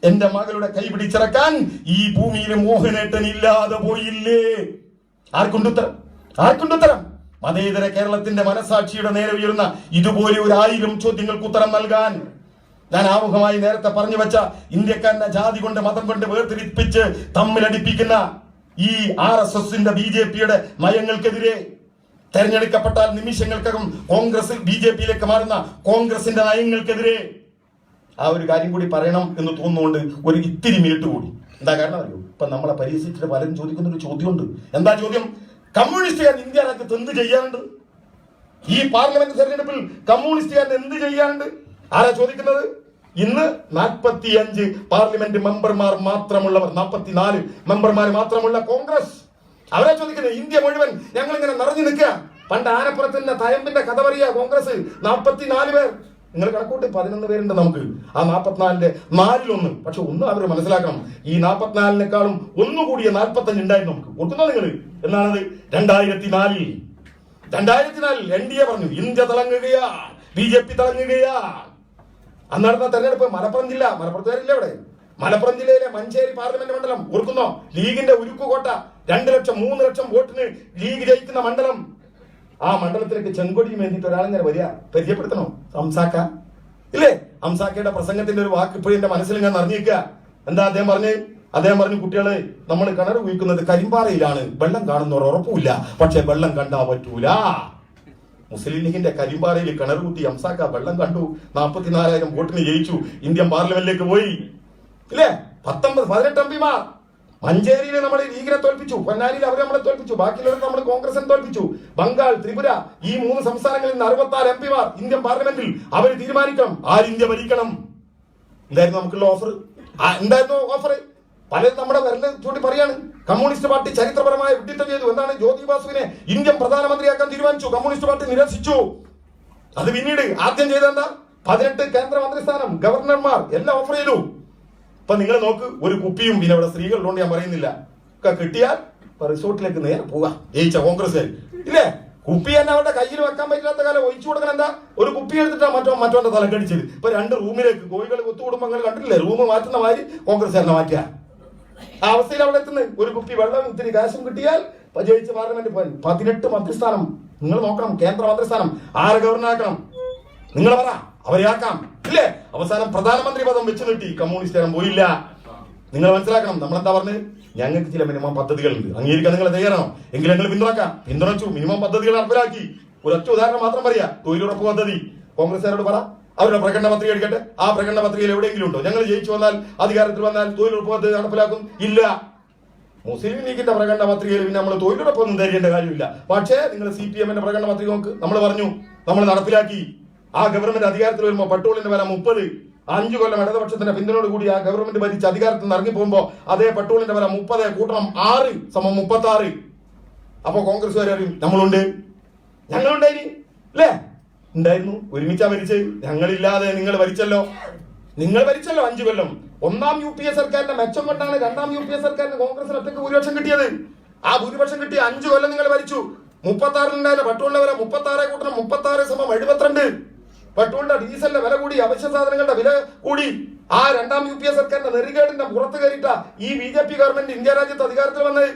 എന്റെ മകളുടെ കൈ പിടിച്ചിറക്കാൻ ഈ ഭൂമിയിൽ മോഹനേട്ടൻ ഇല്ലാതെ പോയില്ലേ? ആർക്കുണ്ടുത്തരം? മതേതര കേരളത്തിന്റെ മനസാക്ഷിയുടെ നേരെ ഉയർന്ന ഇതുപോലെ 1000 ചോദ്യങ്ങൾക്ക് ഉത്തരം നൽകാൻ ഞാൻ ആമുഖമായി നേരത്തെ പറഞ്ഞു വെച്ച ഇന്ത്യക്കാരന്റെ ജാതി കൊണ്ട് മതം കൊണ്ട് വേർതിരിപ്പിച്ച് തമ്മിലടിപ്പിക്കുന്ന ഈ RSSന്റെ BJP-യുടെ നയങ്ങൾക്കെതിരെ, തെരഞ്ഞെടുക്കപ്പെട്ടാൽ നിമിഷങ്ങൾക്കകം കോൺഗ്രസ് BJP-യിലേക്ക് മാറുന്ന കോൺഗ്രസിന്റെ നയങ്ങൾക്കെതിരെ ആ ഒരു കാര്യം കൂടി പറയണം എന്ന് തോന്നുന്നുകൊണ്ട് ഒരു ഇത്തിരി മിനിറ്റ് കൂടി. എന്താ കാരണം അറിയോ? ഇപ്പൊ നമ്മളെ പരിഹസിച്ചിട്ട് പലരും ചോദിക്കുന്ന ഒരു ചോദ്യമുണ്ട്. എന്താ ചോദ്യം? കമ്മ്യൂണിസ്റ്റുകാർ ഇന്ത്യ രാജ്യത്ത് എന്ത് ചെയ്യാനുണ്ട്? ഈ പാർലമെന്റ് തെരഞ്ഞെടുപ്പിൽ കമ്മ്യൂണിസ്റ്റുകാരൻ എന്ത് ചെയ്യാനുണ്ട്? ആരാ ചോദിക്കുന്നത്? ഇന്ന് 45 പാർലമെന്റ് മെമ്പർമാർ മാത്രമുള്ളവർ, 44 മെമ്പർമാർ മാത്രമുള്ള കോൺഗ്രസ്, അവരാ ചോദിക്കുന്നത്. ഇന്ത്യ മുഴുവൻ ഞങ്ങൾ ഇങ്ങനെ നിറഞ്ഞു നിൽക്കുക. പണ്ട് ആനപ്പുറത്തിന്റെ തയമ്പിന്റെ കഥ പറയുക കോൺഗ്രസ്. 44 പേർ. നിങ്ങൾ കണക്കൂട്ടി 11 പേരുണ്ട് നമുക്ക്. ആ 44-ന്റെ 4-1. പക്ഷെ ഒന്ന് അവർ മനസ്സിലാക്കണം, ഈ 44-നേക്കാളും ഒന്നുകൂടിയ 45 ഉണ്ടായിരുന്നു നമുക്ക്. ഓർക്കുന്നോ നിങ്ങൾ? എന്നാണത് 2004 NDA പറഞ്ഞു ഇന്ത്യ തിളങ്ങുകയാ, BJP തിളങ്ങുകയാ. അന്ന് നടന്ന തെരഞ്ഞെടുപ്പ് മലപ്പുറം ജില്ല, മലപ്പുറത്തുകാരില്ല അവിടെ, മലപ്പുറം ജില്ലയിലെ മഞ്ചേരി പാർലമെന്റ് മണ്ഡലം. ഓർക്കുന്നോ? ലീഗിന്റെ ഉരുക്കുകോട്ട. 2 ലക്ഷം 3 ലക്ഷം വോട്ടിന് ലീഗ് ജയിക്കുന്ന മണ്ഡലം. ആ മണ്ഡലത്തിലേക്ക് ചെങ്കൊടിയും വേണ്ടിയിട്ട് ഒരാളിങ്ങനെ വരിക. പരിചയപ്പെടുത്തണോ? ഹംസാക്ക ഇല്ലേ? ഹംസാക്കയുടെ പ്രസംഗത്തിന്റെ ഒരു വാക്ക് ഇപ്പോഴും എന്റെ മനസ്സിൽ ഞാൻ അറിഞ്ഞിരിക്കുക. എന്താ അദ്ദേഹം പറഞ്ഞു, കുട്ടികളെ, നമ്മൾ കിണർ കുഴിക്കുന്നത് കരിമ്പാറയിലാണ്, വെള്ളം കാണുന്നവർ ഉറപ്പില്ല, പക്ഷെ വെള്ളം കണ്ടാ പറ്റൂല. മുസ്ലിം ലീഗിന്റെ കരിമ്പാറയിൽ കിണർ കുത്തി ഹംസാക്ക വെള്ളം കണ്ടു. 44,000 വോട്ടിന് ജയിച്ചു. ഇന്ത്യൻ പാർലമെന്റിലേക്ക് പോയി ഇല്ലേ? 18 MP-മാർ മഞ്ചേരിയിൽ നമ്മൾ ലീഗിനെ തോൽപ്പിച്ചു, പൊന്നാനിയിൽ അവർ നമ്മളെ തോൽപ്പിച്ചു, ബാക്കിയുള്ളവർ നമ്മൾ കോൺഗ്രസിനെ തോൽപ്പിച്ചു. ബംഗാൾ, ത്രിപുര, ഈ 3 സംസ്ഥാനങ്ങളിൽ നിന്ന് 66 MP ഇന്ത്യൻ പാർലമെന്റിൽ അവർ തീരുമാനിക്കണം ആര് ഇന്ത്യ ഭരിക്കണം. എന്തായിരുന്നു നമുക്കുള്ള ഓഫർ? എന്തായിരുന്നു ഓഫർ? പലരും നമ്മുടെ വിരല് ചൂണ്ടി പറയാണ് കമ്മ്യൂണിസ്റ്റ് പാർട്ടി ചരിത്രപരമായ വിഡ്ഢിത്തം ചെയ്തു. എന്താണ്? ജ്യോതി ബാസുവിനെ ഇന്ത്യൻ പ്രധാനമന്ത്രിയാക്കാൻ തീരുമാനിച്ചു, കമ്മ്യൂണിസ്റ്റ് പാർട്ടി നിരസിച്ചു. അത് പിന്നീട് ആദ്യം ചെയ്തെന്താ? 18 കേന്ദ്രമന്ത്രിസ്ഥാനം, ഗവർണർമാർ എല്ലാം ഓഫർ ചെയ്തു. ഇപ്പൊ നിങ്ങൾ നോക്ക്, ഒരു കുപ്പിയും, പിന്നെ ഇവിടെ സ്ത്രീകളുണ്ട് ഞാൻ പറയുന്നില്ല, ഒക്കെ കിട്ടിയാൽ റിസോർട്ടിലേക്ക് നേരെ പോവാ ജയിച്ച കോൺഗ്രസ് ഇല്ലേ? കുപ്പി തന്നെ അവരുടെ കയ്യിൽ വെക്കാൻ പറ്റാത്ത കാലം ഒഴിച്ചു കൊടുക്കണം. എന്താ? ഒരു കുപ്പി എടുത്തിട്ടാ മറ്റോന്റെ തലക്കടിച്ചത്. ഇപ്പൊ 2 റൂമിലേക്ക് കോഴികൾ ഒത്തുകൂടുമ്പോൾ കണ്ടിട്ടില്ലേ? റൂം മാറ്റുന്ന മാതിരി കോൺഗ്രസ് തന്നെ മാറ്റുക. ആ അവസ്ഥയിൽ അവിടെ എത്തുന്നത്. ഒരു കുപ്പി വെള്ളം ഇത്തിരി കാശും കിട്ടിയാൽ ജയിച്ച് പാർലമെന്റ് പോയി. 18 മന്ത്രിസ്ഥാനം നിങ്ങൾ നോക്കണം, കേന്ദ്ര മന്ത്രിസ്ഥാനം. ആരെ ഗവർണറാക്കണം? നിങ്ങൾ പറ, അവരെയാക്കാം ഇല്ലേ? അവസാനം പ്രധാനമന്ത്രി പദം വെച്ച് നീട്ടി കമ്മ്യൂണിസ്റ്റ് പോയില്ല. നിങ്ങൾ മനസ്സിലാക്കണം, നമ്മളെന്താ പറഞ്ഞത്? ഞങ്ങൾക്ക് ചില മിനിമം പദ്ധതികളുണ്ട്, അംഗീകരിക്കാൻ നിങ്ങൾ തയ്യാറാണോ? എങ്കിലും ഞങ്ങൾ പിന്തുണച്ചു, മിനിമം പദ്ധതികൾ നടപ്പിലാക്കി. ഒരൊറ്റ ഉദാഹരണം മാത്രം പറയാ, തൊഴിലുറപ്പ് പദ്ധതി. കോൺഗ്രസ്സുകാരോട് പറ, അവരുടെ പ്രകടന പത്രിക എടുക്കട്ടെ. ആ പ്രകടന പത്രികയിൽ എവിടെയെങ്കിലും ഉണ്ടോ ഞങ്ങൾ ജയിച്ചു വന്നാൽ, അധികാരത്തിൽ വന്നാൽ തൊഴിലുറപ്പ് പദ്ധതി നടപ്പിലാക്കും? ഇല്ല. മുസ്ലിം ലീഗിന്റെ പ്രകടന പത്രികയിൽ പിന്നെ നമ്മൾ തൊഴിലുറപ്പൊന്നും തരേണ്ട കാര്യമില്ല. പക്ഷേ നിങ്ങൾ CPM-ന്റെ പ്രകടന പത്രിക നോക്ക്, നമ്മൾ പറഞ്ഞു നമ്മൾ നടപ്പിലാക്കി. ആ ഗവൺമെന്റ് അധികാരത്തിൽ വരുമ്പോൾ പെട്രോളിന്റെ വില 30, 5 കൊല്ലം ഇടതുപക്ഷത്തിന്റെ പിന്തുണയോട് കൂടി ആ ഗവൺമെന്റ് ഭരിച്ച് അധികാരത്തിൽ നിന്ന് ഇറങ്ങി പോകുമ്പോ അതേ പെട്രോളിന്റെ വില 30 കൂട്ടണം 6 = 36. അപ്പൊ കോൺഗ്രസ്സുകാർ അറിയും നമ്മളുണ്ട്, ഞങ്ങളുണ്ടായി അല്ലേ? ഉണ്ടായിരുന്നു, ഒരുമിച്ചാ ഭരിച്ച്. ഞങ്ങളില്ലാതെ നിങ്ങൾ ഭരിച്ചല്ലോ. 5 കൊല്ലം. 1ാം UPA സർക്കാരിന്റെ മെച്ചം കൊണ്ടാണ് 2ാം UPA സർക്കാരിന് കോൺഗ്രസിന് ഒറ്റയ്ക്ക് ഭൂരിപക്ഷം കിട്ടിയത്. ആ ഭൂരിപക്ഷം കിട്ടിയ 5 കൊല്ലം നിങ്ങൾ ഭരിച്ചു. 36 പെട്രോളിന്റെ വില 36 കൂട്ടണം 36 = 72. പെട്രോളിന്റെ ഡീസലിന്റെ വില കൂടി, അവശ്യ സാധനങ്ങളുടെ വില കൂടി. ആ 2ാം UPA സർക്കാരിന്റെ നെറികേടിന്റെ പുറത്ത് കയറിയിട്ട ഈ BJP ഗവൺമെന്റ് ഇന്ത്യ രാജ്യത്ത് അധികാരത്തിൽ വന്നത്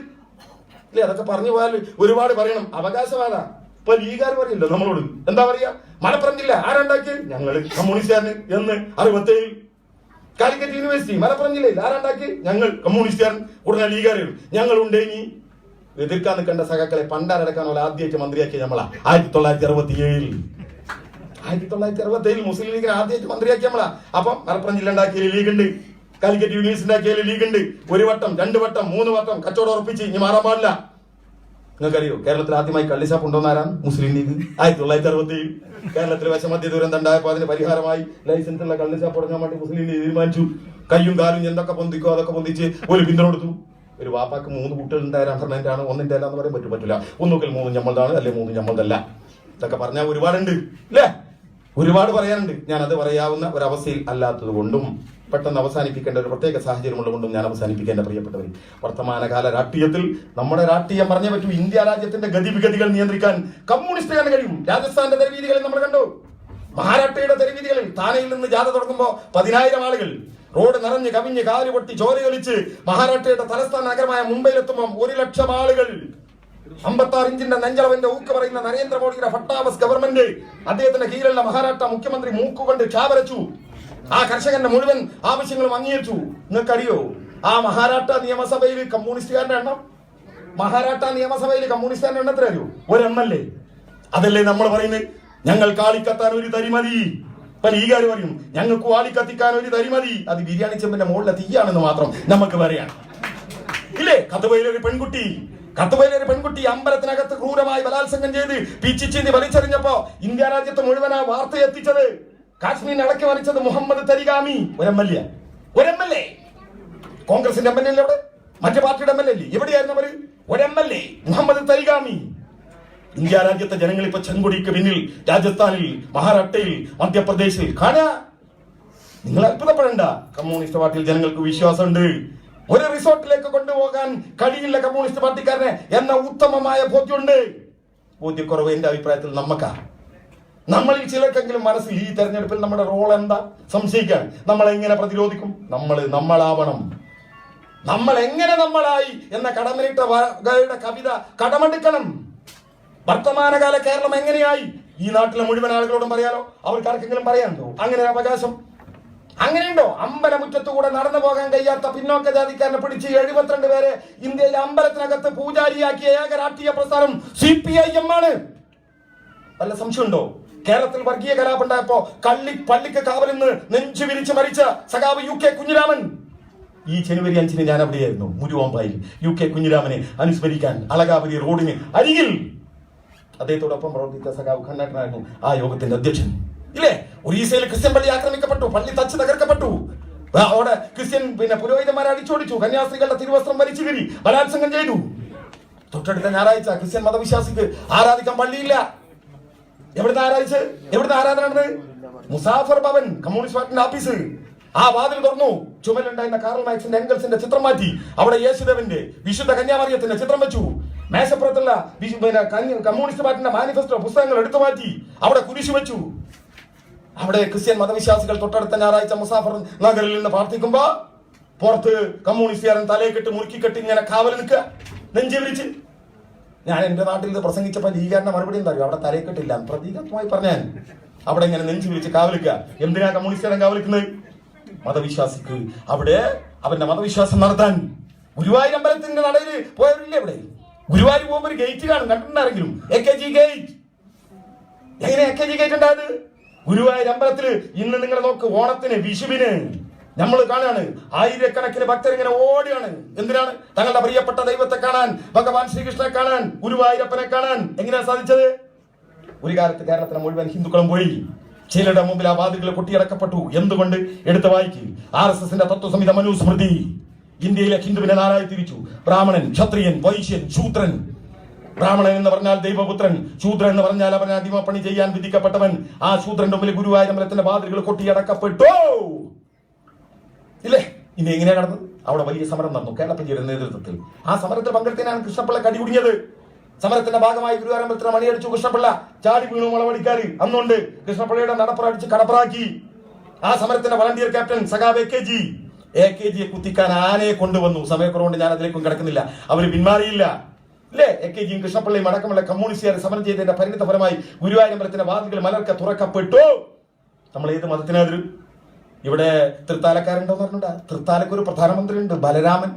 ഇല്ലേ? അതൊക്കെ പറഞ്ഞു പോയാൽ ഒരുപാട് പറയണം. അവകാശവാദ. ഇപ്പൊ ലീഗുകാർ പറയല്ലോ നമ്മളോട്, എന്താ പറയാ? മലപ്പുറം ജില്ല ആരാണ്ടാക്കി? ഞങ്ങള് കമ്മ്യൂണിസ്റ്റുകാരന് എന്ന് 67. കാലിക്കറ്റ് യൂണിവേഴ്സിറ്റി മലപ്പുറം ജില്ലയിൽ ആരാണ്ടാക്കി? ഞങ്ങൾ കമ്മ്യൂണിസ്റ്റുകാരൻ. ഉടനെ ലീഗുകാരും ഞങ്ങളുണ്ടേനി. എതിർക്കാൻ നിൽക്കേണ്ട സഖാക്കളെ പണ്ടാരടക്കാൻ പോലെ ആദ്യമായിട്ട് മന്ത്രിയാക്കി നമ്മളാ 1967. 1967 മുസ്ലിം ലീഗിനെ ആദ്യമായിട്ട് മന്ത്രിയാക്കി നമ്മളാ. അപ്പം മലപ്പുറം ജില്ല ഉണ്ടാക്കിയ ലീഗ് ഉണ്ട്, കാലിക്കറ്റ് യൂണിവേഴ്സിറ്റി ഉണ്ടാക്കിയ ലീഗ് ഉണ്ട്. 1 വട്ടം 2 വട്ടം 3 വട്ടം കച്ചവടം ഉറപ്പിച്ച് ഇനി മാറാൻ പാടില്ല. നിങ്ങൾക്കറിയോ കേരളത്തിൽ ആദ്യമായി കള്ളിഷാപ്പ് ഉണ്ടോന്നാരാണ്? മുസ്ലിം ലീഗ്. 1967 കേരളത്തിൽ വിഷമദ്യ ദുരന്തം ഉണ്ടായപ്പോൾ അതിന് പരിഹാരമായി ലൈസൻസ് ഉള്ള കള്ളിഷാപ്പ് തുടങ്ങാൻ വേണ്ടി മുസ്ലിം ലീഗ് തീരുമാനിച്ചു. കയ്യും കാലും എന്തൊക്കെ പൊന്തിക്കോ അതൊക്കെ പൊന്തിച്ച് ഒരു പിന്തുണ കൊടുത്തു. ഒരു വാപ്പാക്ക് 3 കുട്ടികൾ ഉണ്ടായ 2 ഒന്നിന്റെ അല്ല എന്ന് പറയാൻ പറ്റില്ല. ഒന്നുകിൽ 3 ഞമ്മളതാണ്, അല്ലെ 3 ഞമ്മളതല്ല. ഇതൊക്കെ പറഞ്ഞാൽ ഒരുപാടുണ്ട് അല്ലേ? ഒരുപാട് പറയാനുണ്ട്. ഞാൻ അത് പറയാവുന്ന ഒരവസ്ഥയിൽ അല്ലാത്തത് കൊണ്ടും പെട്ടെന്ന് അവസാനിപ്പിക്കേണ്ട ഒരു പ്രത്യേക സാഹചര്യം ഉള്ളതുകൊണ്ടും ഞാൻ അവസാനിപ്പിക്കേണ്ട പ്രിയപ്പെട്ടവർ. വർത്തമാനകാല രാഷ്ട്രീയത്തിൽ നമ്മുടെ രാഷ്ട്രീയം പറഞ്ഞേ പറ്റൂ. ഇന്ത്യ രാജ്യത്തിന്റെ ഗതിവിഗതികൾ നിയന്ത്രിക്കാൻ കമ്മ്യൂണിസ്റ്റുകാരന് കഴിയും. രാജസ്ഥാന്റെ തെരുവീതികളിൽ നമ്മൾ കണ്ടു, മഹാരാഷ്ട്രയുടെ തെരുവീതികളിൽ താനയിൽ നിന്ന് ജാഥ തുടങ്ങുമ്പോൾ 10,000 ആളുകൾ റോഡ് നിറഞ്ഞ് കവിഞ്ഞ് കാല് പൊട്ടി ചോരയൊലിച്ച് മഹാരാഷ്ട്രയുടെ തലസ്ഥാന നഗരമായ മുംബൈയിലെത്തുമ്പോൾ 1,00,000 ആളുകൾ. 56 ഇഞ്ചിന്റെ നെഞ്ചളവിന്റെ ഊക്ക് പറയുന്ന നരേന്ദ്രമോദിയുടെ ഫട്ടാവസ് ഗവൺമെന്റ് അദ്ദേഹത്തിന്റെ കീഴിലുള്ള മഹാരാഷ്ട്ര മുഖ്യമന്ത്രി മൂക്കുകൊണ്ട് ചാവരച്ചു. ആ കർഷകന്റെ മുഴുവൻ ആവശ്യങ്ങളും അംഗീകരിച്ചു. നിങ്ങൾക്കറിയോ ആ മഹാരാഷ്ട്ര നിയമസഭയിൽ കമ്മ്യൂണിസ്റ്റുകാരന്റെ എണ്ണം? മഹാരാഷ്ട്ര നിയമസഭയിൽ കമ്മ്യൂണിസ്റ്റുകാരന്റെ എണ്ണം എത്ര അറിയോ? 1 MLA. അതല്ലേ നമ്മൾ പറയുന്നത് ഞങ്ങൾ കാളിക്കത്താൻ ഒരു തരിമതി. ഇപ്പൊ ലീഗുകാർ പറയും ഞങ്ങൾക്ക് വാളിക്കത്തിക്കാൻ ഒരു തരിമതി. അത് ബിരിയാണി ചെമ്പിന്റെ മുകളിലെ തീയാണെന്ന് മാത്രം നമുക്ക് പറയാം ഇല്ലേ? കത്തുബയിലൊരു പെൺകുട്ടി അമ്പലത്തിനകത്ത് ക്രൂരമായി ബലാത്സംഗം ചെയ്ത് പിച്ചിച്ചീന്തി വലിച്ചെറിഞ്ഞപ്പോ ഇന്ത്യ രാജ്യത്ത് മുഴുവൻ ആ വാർത്ത എത്തിച്ചത്, കാശ്മീരിനെ അടക്കി മറിച്ചത് മുഹമ്മദ് തരിഗാമി. 1 MLA. കോൺഗ്രസിന്റെ MLA എവിടെ? മറ്റു പാർട്ടിയുടെ MLA എവിടെയായിരുന്നു അവര്? 1 MLA മുഹമ്മദ് തരിഗാമി. ഇന്ത്യ രാജ്യത്തെ ജനങ്ങൾ ഇപ്പൊ ചെങ്കൊടിക്ക് പിന്നിൽ രാജസ്ഥാനിൽ, മഹാരാഷ്ട്രയിൽ, മധ്യപ്രദേശിൽ കാണാ. നിങ്ങൾ അത്ഭുതപ്പെടേണ്ട. കമ്മ്യൂണിസ്റ്റ് പാർട്ടിയിൽ ജനങ്ങൾക്ക് വിശ്വാസമുണ്ട്. ഒരു റിസോർട്ടിലേക്ക് കൊണ്ടുപോകാൻ കഴിയില്ല കമ്മ്യൂണിസ്റ്റ് പാർട്ടിക്കാരനെ എന്ന ഉത്തമമായ ബോധ്യമുണ്ട്. ബോധ്യക്കുറവ് എന്റെ അഭിപ്രായത്തിൽ നമ്മളിൽ ചിലർക്കെങ്കിലും മനസ്സിൽ ഈ തെരഞ്ഞെടുപ്പിൽ നമ്മുടെ റോൾ എന്താ സംശയിക്കാൻ. നമ്മൾ എങ്ങനെ പ്രതിരോധിക്കും? നമ്മളാവണം. നമ്മൾ എങ്ങനെ നമ്മളായി എന്ന കടമനിട്ട കവിത കടമെടുക്കണം. വർത്തമാനകാല കേരളം എങ്ങനെയായി? ഈ നാട്ടിലെ മുഴുവൻ ആളുകളോടും പറയാലോ. അവർക്കാർക്കെങ്കിലും പറയാനുണ്ടോ അങ്ങനെ അവകാശം? അങ്ങനെയുണ്ടോ? അമ്പലമുറ്റത്തുകൂടെ നടന്നു പോകാൻ കഴിയാത്ത പിന്നോക്ക ജാതിക്കാരനെ പിടിച്ച് 72 പേരെ ഇന്ത്യയിലെ അമ്പലത്തിനകത്ത് പൂജാരിയാക്കിയ ഏക രാഷ്ട്രീയ പ്രസ്ഥാനം CPIM ആണ്. വല്ല സംശയമുണ്ടോ? കേരളത്തിൽ വർഗീയ കലാപുണ്ടായപ്പോ പള്ളിക്ക് കാവലിന്ന് നെഞ്ചു വിരിച്ച് മരിച്ച സഖാവ് UK കുഞ്ഞിരാമൻ ഈ ജനുവരി 5 ഞാൻ അവിടെയായിരുന്നു മുരുവാമ്പായിൽ UK കുഞ്ഞിരാമനെ അനുസ്മരിക്കാൻ അളകാപുരി റോഡിന് അരികിൽ അദ്ദേഹത്തോടൊപ്പം പ്രവർത്തിച്ച സഖാവ് കണ്ണാട്ടനായിരുന്നു ആ യോഗത്തിന്റെ അധ്യക്ഷൻ. ഇല്ലേ, ഒറീസയിൽ ക്രിസ്ത്യൻ പള്ളി ആക്രമിക്കപ്പെട്ടു, പള്ളി തച്ച് തകർക്കപ്പെട്ടു, അവിടെ ക്രിസ്ത്യൻ പുരോഹിതന്മാരെ അടിച്ചോടിച്ചു, കന്യാസ്ത്രീകളുടെ തിരുവസ്ത്രം വലിച്ചു കീറി ബലാത്സംഗം ചെയ്തു. തൊട്ടടുത്ത ഞായറാഴ്ച ക്രിസ്ത്യൻ മതവിശ്വാസിക്ക് ആരാധിക്കാൻ പള്ളിയില്ല. എവിടുന്ന് ആരാധന നടന്നത്? മുസാഫർ ഭവൻ, കമ്മ്യൂണിസ്റ്റ് പാർട്ടിന്റെ ഓഫീസ്. ആ വാതിൽ തുറന്നു, ചുമലുണ്ടായിരുന്ന കാറൽ മാക്സിന്റെ എംഗൽസിന്റെ ചിത്രം മാറ്റി, അവിടെ യേശുദേവന്റെ വിശുദ്ധ കന്യാമറിയത്തിന്റെ ചിത്രം വെച്ചു. മേശപ്പുറത്തുള്ള കമ്മ്യൂണിസ്റ്റ് പാർട്ടിന്റെ മാനിഫെസ്റ്റോ പുസ്തകങ്ങൾ എടുത്തു മാറ്റി, അവിടെ കുരിശു വെച്ചു. അവിടെ ക്രിസ്ത്യൻ മതവിശ്വാസികൾ തൊട്ടടുത്ത ഞായറാഴ്ച മുസാഫർ നഗറിൽ നിന്ന് പ്രാർത്ഥിക്കുമ്പോ പുറത്ത് കമ്മ്യൂണിസ്റ്റുകാരൻ തലയെക്കെട്ട് മുറുക്കിക്കെട്ട് ഇങ്ങനെ കാവൽ നിൽക്കുക, നെഞ്ചി വിരിച്ച്. ഞാൻ എന്റെ നാട്ടിൽ ഇത് പ്രസംഗിച്ചപ്പോ ലീഗാരന്റെ മറുപടി എന്താ അറിയോ? അവിടെ തലയെക്കെട്ടില്ല, പ്രതീകമായി പറഞ്ഞാൽ അവിടെ ഇങ്ങനെ നെഞ്ചു വിരിച്ച് കാവലിക്കുക. എന്തിനാ കമ്മ്യൂണിസ്റ്റുകാരൻ കാവലിക്കുന്നത്? മതവിശ്വാസിക്ക് അവിടെ അവന്റെ മതവിശ്വാസം നടത്താൻ. ഗുരുവായൂർ അമ്പലത്തിന്റെ നടയിൽ പോയവരില്ലേ? ഇവിടെ ഗുരുവായൂർ പോകുമ്പോ ഒരു ഗേറ്റ് കാണും, കണ്ടിട്ടുണ്ടാരെങ്കിലും? AKG gate. എങ്ങനെ AKG ഗേറ്റ് ഉണ്ടായത്? ഗുരുവായൂർ അമ്പലത്തില് ഇന്ന് നിങ്ങൾ നോക്ക്, ഓണത്തിന് വിഷുവിന് നമ്മൾ കാണാണ് ആയിരക്കണക്കിന് ഭക്തർ ഇങ്ങനെ ഓടിയാണ്. എന്തിനാണ്? തങ്ങളുടെ പ്രിയപ്പെട്ട ദൈവത്തെ കാണാൻ, ഭഗവാൻ ശ്രീകൃഷ്ണനെ കാണാൻ, ഗുരുവായൂരപ്പനെ കാണാൻ. എങ്ങനെയാ സാധിച്ചത്? ഒരു കാലത്ത് കേരളത്തിലെ മുഴുവൻ ഹിന്ദുക്കളും പോയി. ചിലരുടെ മുമ്പിൽ ആ വാതിലുകൾ കൊട്ടിയടക്കപ്പെട്ടു. എന്തുകൊണ്ട്? എടുത്ത് വായിക്കും. RSSന്റെ തത്വസംഹിത മനുസ്മൃതി ഇന്ത്യയിലെ ഹിന്ദുവിനെ നാലായി തിരിച്ചു: ബ്രാഹ്മണൻ, ക്ഷത്രിയൻ, വൈശ്യൻ, ശൂദ്രൻ. ബ്രാഹ്മണൻ എന്ന് പറഞ്ഞാൽ ദൈവപുത്രൻ, ശൂദ്രൻ എന്ന് പറഞ്ഞാൽ അവൻ അടിമപ്പണി ചെയ്യാൻ വിധിക്കപ്പെട്ടവൻ. ആ ശൂദ്രന്റെ മുമ്പിൽ ഗുരുവായൂരമ്പലത്തിന്റെ വാതിലുകൾ കൊട്ടിയടക്കപ്പെട്ടു. ഇല്ലേ? ഇനി എങ്ങനെയാ നടന്നത്? അവിടെ വലിയ സമരം നടന്നു കേരളപ്പിള്ളിയുടെ നേതൃത്വത്തിൽ. ആ സമരത്തിൽ പങ്കെടുത്തതിനാണ് കൃഷ്ണപിള്ള കടികുടിഞ്ഞത്. സമരത്തിന്റെ ഭാഗമായി ഗുരുവായൂരമ്പലത്തിന് മണിയടിച്ചു കൃഷ്ണപിള്ള. ചാടി വീണു മുളവടിക്കാര്. അന്നുണ്ട് കൃഷ്ണപിള്ളയുടെ നടപ്പുറടിച്ച് കടപ്പുറാക്കി. ആ സമരത്തിന്റെ വളണ്ടിയർ ക്യാപ്റ്റൻ സഖാവ് AKGയെ കുത്തിക്കാൻ ആനയെ കൊണ്ടുവന്നു. സമയക്കുറവുകൊണ്ട് ഞാൻ അതിലേക്കും കിടക്കുന്നില്ല. അവര് പിന്മാറിയില്ല. ഇല്ലേ? AKGയും കൃഷ്ണപിള്ളയും അടക്കമുള്ള കമ്മ്യൂണിസ്റ്റുകാർ സമരം ചെയ്തതിന്റെ പരിണിത ഫലമായി ഗുരുവായൂരമ്പലത്തിന്റെ വാതിലുകൾ മലർക്കെ തുറക്കപ്പെട്ടു. നമ്മൾ ഏത് മതത്തിനെതിര്? ഇവിടെ തൃത്താലക്കാരുണ്ടോന്ന് പറഞ്ഞിട്ടാ? തൃത്താലക്ക് ഒരു പ്രധാനമന്ത്രി ഉണ്ട്, ബലരാമൻ.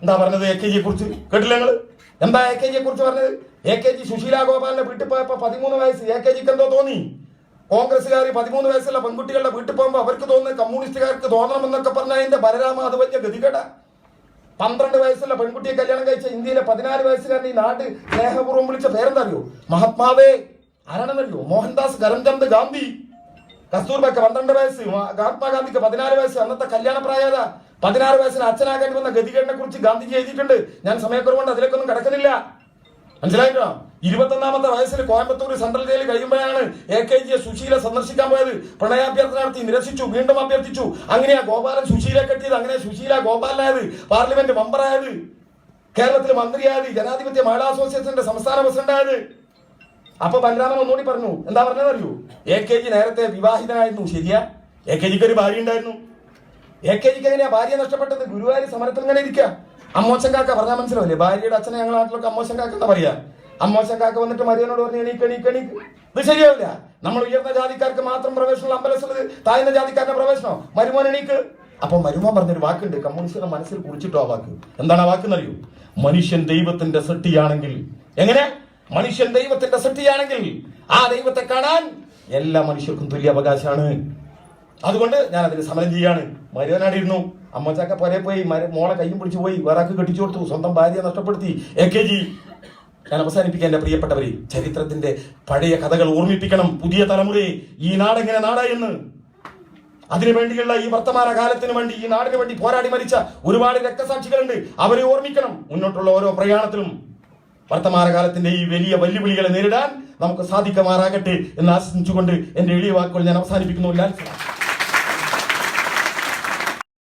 എന്താ പറഞ്ഞത് AKGയെ കുറിച്ച്? കേട്ടില്ല നിങ്ങള്? എന്താ AKGയെ കുറിച്ച് പറഞ്ഞത്? AKG സുശീല ഗോപാലിന്റെ വീട്ടിൽ പോയപ്പോ 13 വയസ്സ്. AKGക്ക് എന്തോ തോന്നി? കോൺഗ്രസ്സുകാർ 13 വയസ്സുള്ള പെൺകുട്ടികളുടെ വീട്ടിൽ പോകുമ്പോ അവർക്ക് തോന്നുന്നത് കമ്മ്യൂണിസ്റ്റുകാർക്ക് തോന്നണമെന്നൊക്കെ പറഞ്ഞാൽ അതിന്റെ ബലരാമ അത് വലിയ ഗതികേടാ. 12 വയസ്സുള്ള പെൺകുട്ടിയെ കല്യാണം കഴിച്ച ഇന്ത്യയിലെ 14 വയസ്സുകാരൻ ഈ നാട് സ്നേഹപൂർവ്വം വിളിച്ച പേരെന്താ അറിയോ? മഹാത്മാവേ. ആരാണെന്നറിയോ? മോഹൻദാസ് കരംചന്ദ് ഗാന്ധി. കസ്തൂർബയ്ക്ക് 12 വയസ്സ്, മഹാത്മാഗാന്ധിക്ക് 14 വയസ്സ്. അന്നത്തെ കല്യാണ പ്രായത 16 വയസ്സിന് അച്ഛനാകാൻ വന്ന ഗതികേടിനെ കുറിച്ച് ഗാന്ധിജി എഴുതിയിട്ടുണ്ട്. ഞാൻ സമയക്കുറവുകൊണ്ട് അതിലേക്കൊന്നും കിടക്കുന്നില്ല. മനസ്സിലായിട്ടോ? 21ാമത്തെ വയസ്സിൽ കോയമ്പത്തൂർ സെൻട്രൽ ജയിലിൽ കഴിയുമ്പോഴാണ് AKGയെ സുശീല സന്ദർശിക്കാൻ പോയത്. പ്രണയാഭ്യർത്ഥന നടത്തി, നിരസിച്ചു, വീണ്ടും അഭ്യർത്ഥിച്ചു. അങ്ങനെയാ ഗോപാലൻ സുശീല കെട്ടിയത്. അങ്ങനെ സുശീല ഗോപാലനായത്, പാർലമെന്റ് മെമ്പറായത്, കേരളത്തിൽ മന്ത്രിയായത്, ജനാധിപത്യ മഹിളാ അസോസിയേഷന്റെ സംസ്ഥാന പ്രസിഡന്റായത്. അപ്പൊ ബലരാമൻ ഒന്നുകൂടി പറഞ്ഞു. എന്താ പറഞ്ഞത് അറിയൂ? AKG നേരത്തെ വിവാഹിതനായിരുന്നു. ശരിയാ? AKGക്ക് ഒരു ഭാര്യ ഉണ്ടായിരുന്നു. AKGക്ക് എങ്ങനെയാ ഭാര്യ നഷ്ടപ്പെട്ടത്? ഗുരുവായൂർ സമരത്തിൽ ഇങ്ങനെ ഇരിക്കുക. അമ്മോശൻ കാക്ക പറഞ്ഞാൽ മനസ്സിലാവില്ലേ? ഭാര്യയുടെ അച്ഛനെ ഞങ്ങളുടെ നാട്ടിലൊക്കെ അമ്മോശൻ കാക്ക എന്താ പറയാ? അമ്മോശൻ കാക്ക വന്നിട്ട് മരിയനോട് പറഞ്ഞു എണീക്ക്. ഇത് ശരിയാവില്ല. നമ്മൾ ഉയർന്ന ജാതിക്കാർക്ക് മാത്രം പ്രവേശനമുള്ള അമ്പലത്തില് താഴ്ന്ന ജാതിക്കാരുടെ പ്രവേശനം. മരുമോൻ എണീക്ക്. അപ്പൊ മരുമോൻ പറഞ്ഞൊരു വാക്കുണ്ട്, കമ്മ്യൂണിസ്റ്റുകളുടെ മനസ്സിൽ കുറിച്ചിട്ടോ ആ വാക്ക്. എന്താണ് ആ വാക്കെന്നറിയൂ? മനുഷ്യൻ ദൈവത്തിന്റെ സൃഷ്ടിയാണെങ്കിൽ. എങ്ങനെ? മനുഷ്യൻ ദൈവത്തിന്റെ സൃഷ്ടിയാണെങ്കിൽ ആ ദൈവത്തെ കാണാൻ എല്ലാ മനുഷ്യർക്കും തുല്യ അവകാശമാണ്. അതുകൊണ്ട് ഞാൻ അതിന് സമരം ചെയ്യാണ്. മരുവനാടിയിരുന്നു. അമ്മച്ചാക്ക പുരയെ പോയി മോളെ കയ്യും പിടിച്ചു പോയി വേറാക്ക് കെട്ടിച്ചു കൊടുത്തു. സ്വന്തം ഭാര്യയെ നഷ്ടപ്പെടുത്തി. AKG. ഞാൻ അവസാനിപ്പിക്കാൻ എന്റെ പ്രിയപ്പെട്ടവരെ, ചരിത്രത്തിന്റെ പഴയ കഥകൾ ഓർമ്മിപ്പിക്കണം പുതിയ തലമുറയെ. ഈ നാടെങ്ങനെ നാടായെന്ന്, അതിനുവേണ്ടിയുള്ള ഈ വർത്തമാന കാലത്തിന് വേണ്ടി, ഈ നാടിന് വേണ്ടി പോരാടി മരിച്ച ഒരുപാട് രക്തസാക്ഷികളുണ്ട്. അവരെ ഓർമ്മിക്കണം. മുന്നോട്ടുള്ള ഓരോ പ്രയാണത്തിലും വർത്തമാനകാലത്തിന്റെ ഈ വലിയ വെല്ലുവിളികളെ നേരിടാൻ നമുക്ക് സാധിക്കുമാറാകട്ടെ എന്ന് ആശംസിച്ചുകൊണ്ട് എന്റെ എളിയ വാക്കുകൾ ഞാൻ അവസാനിപ്പിക്കുന്നു.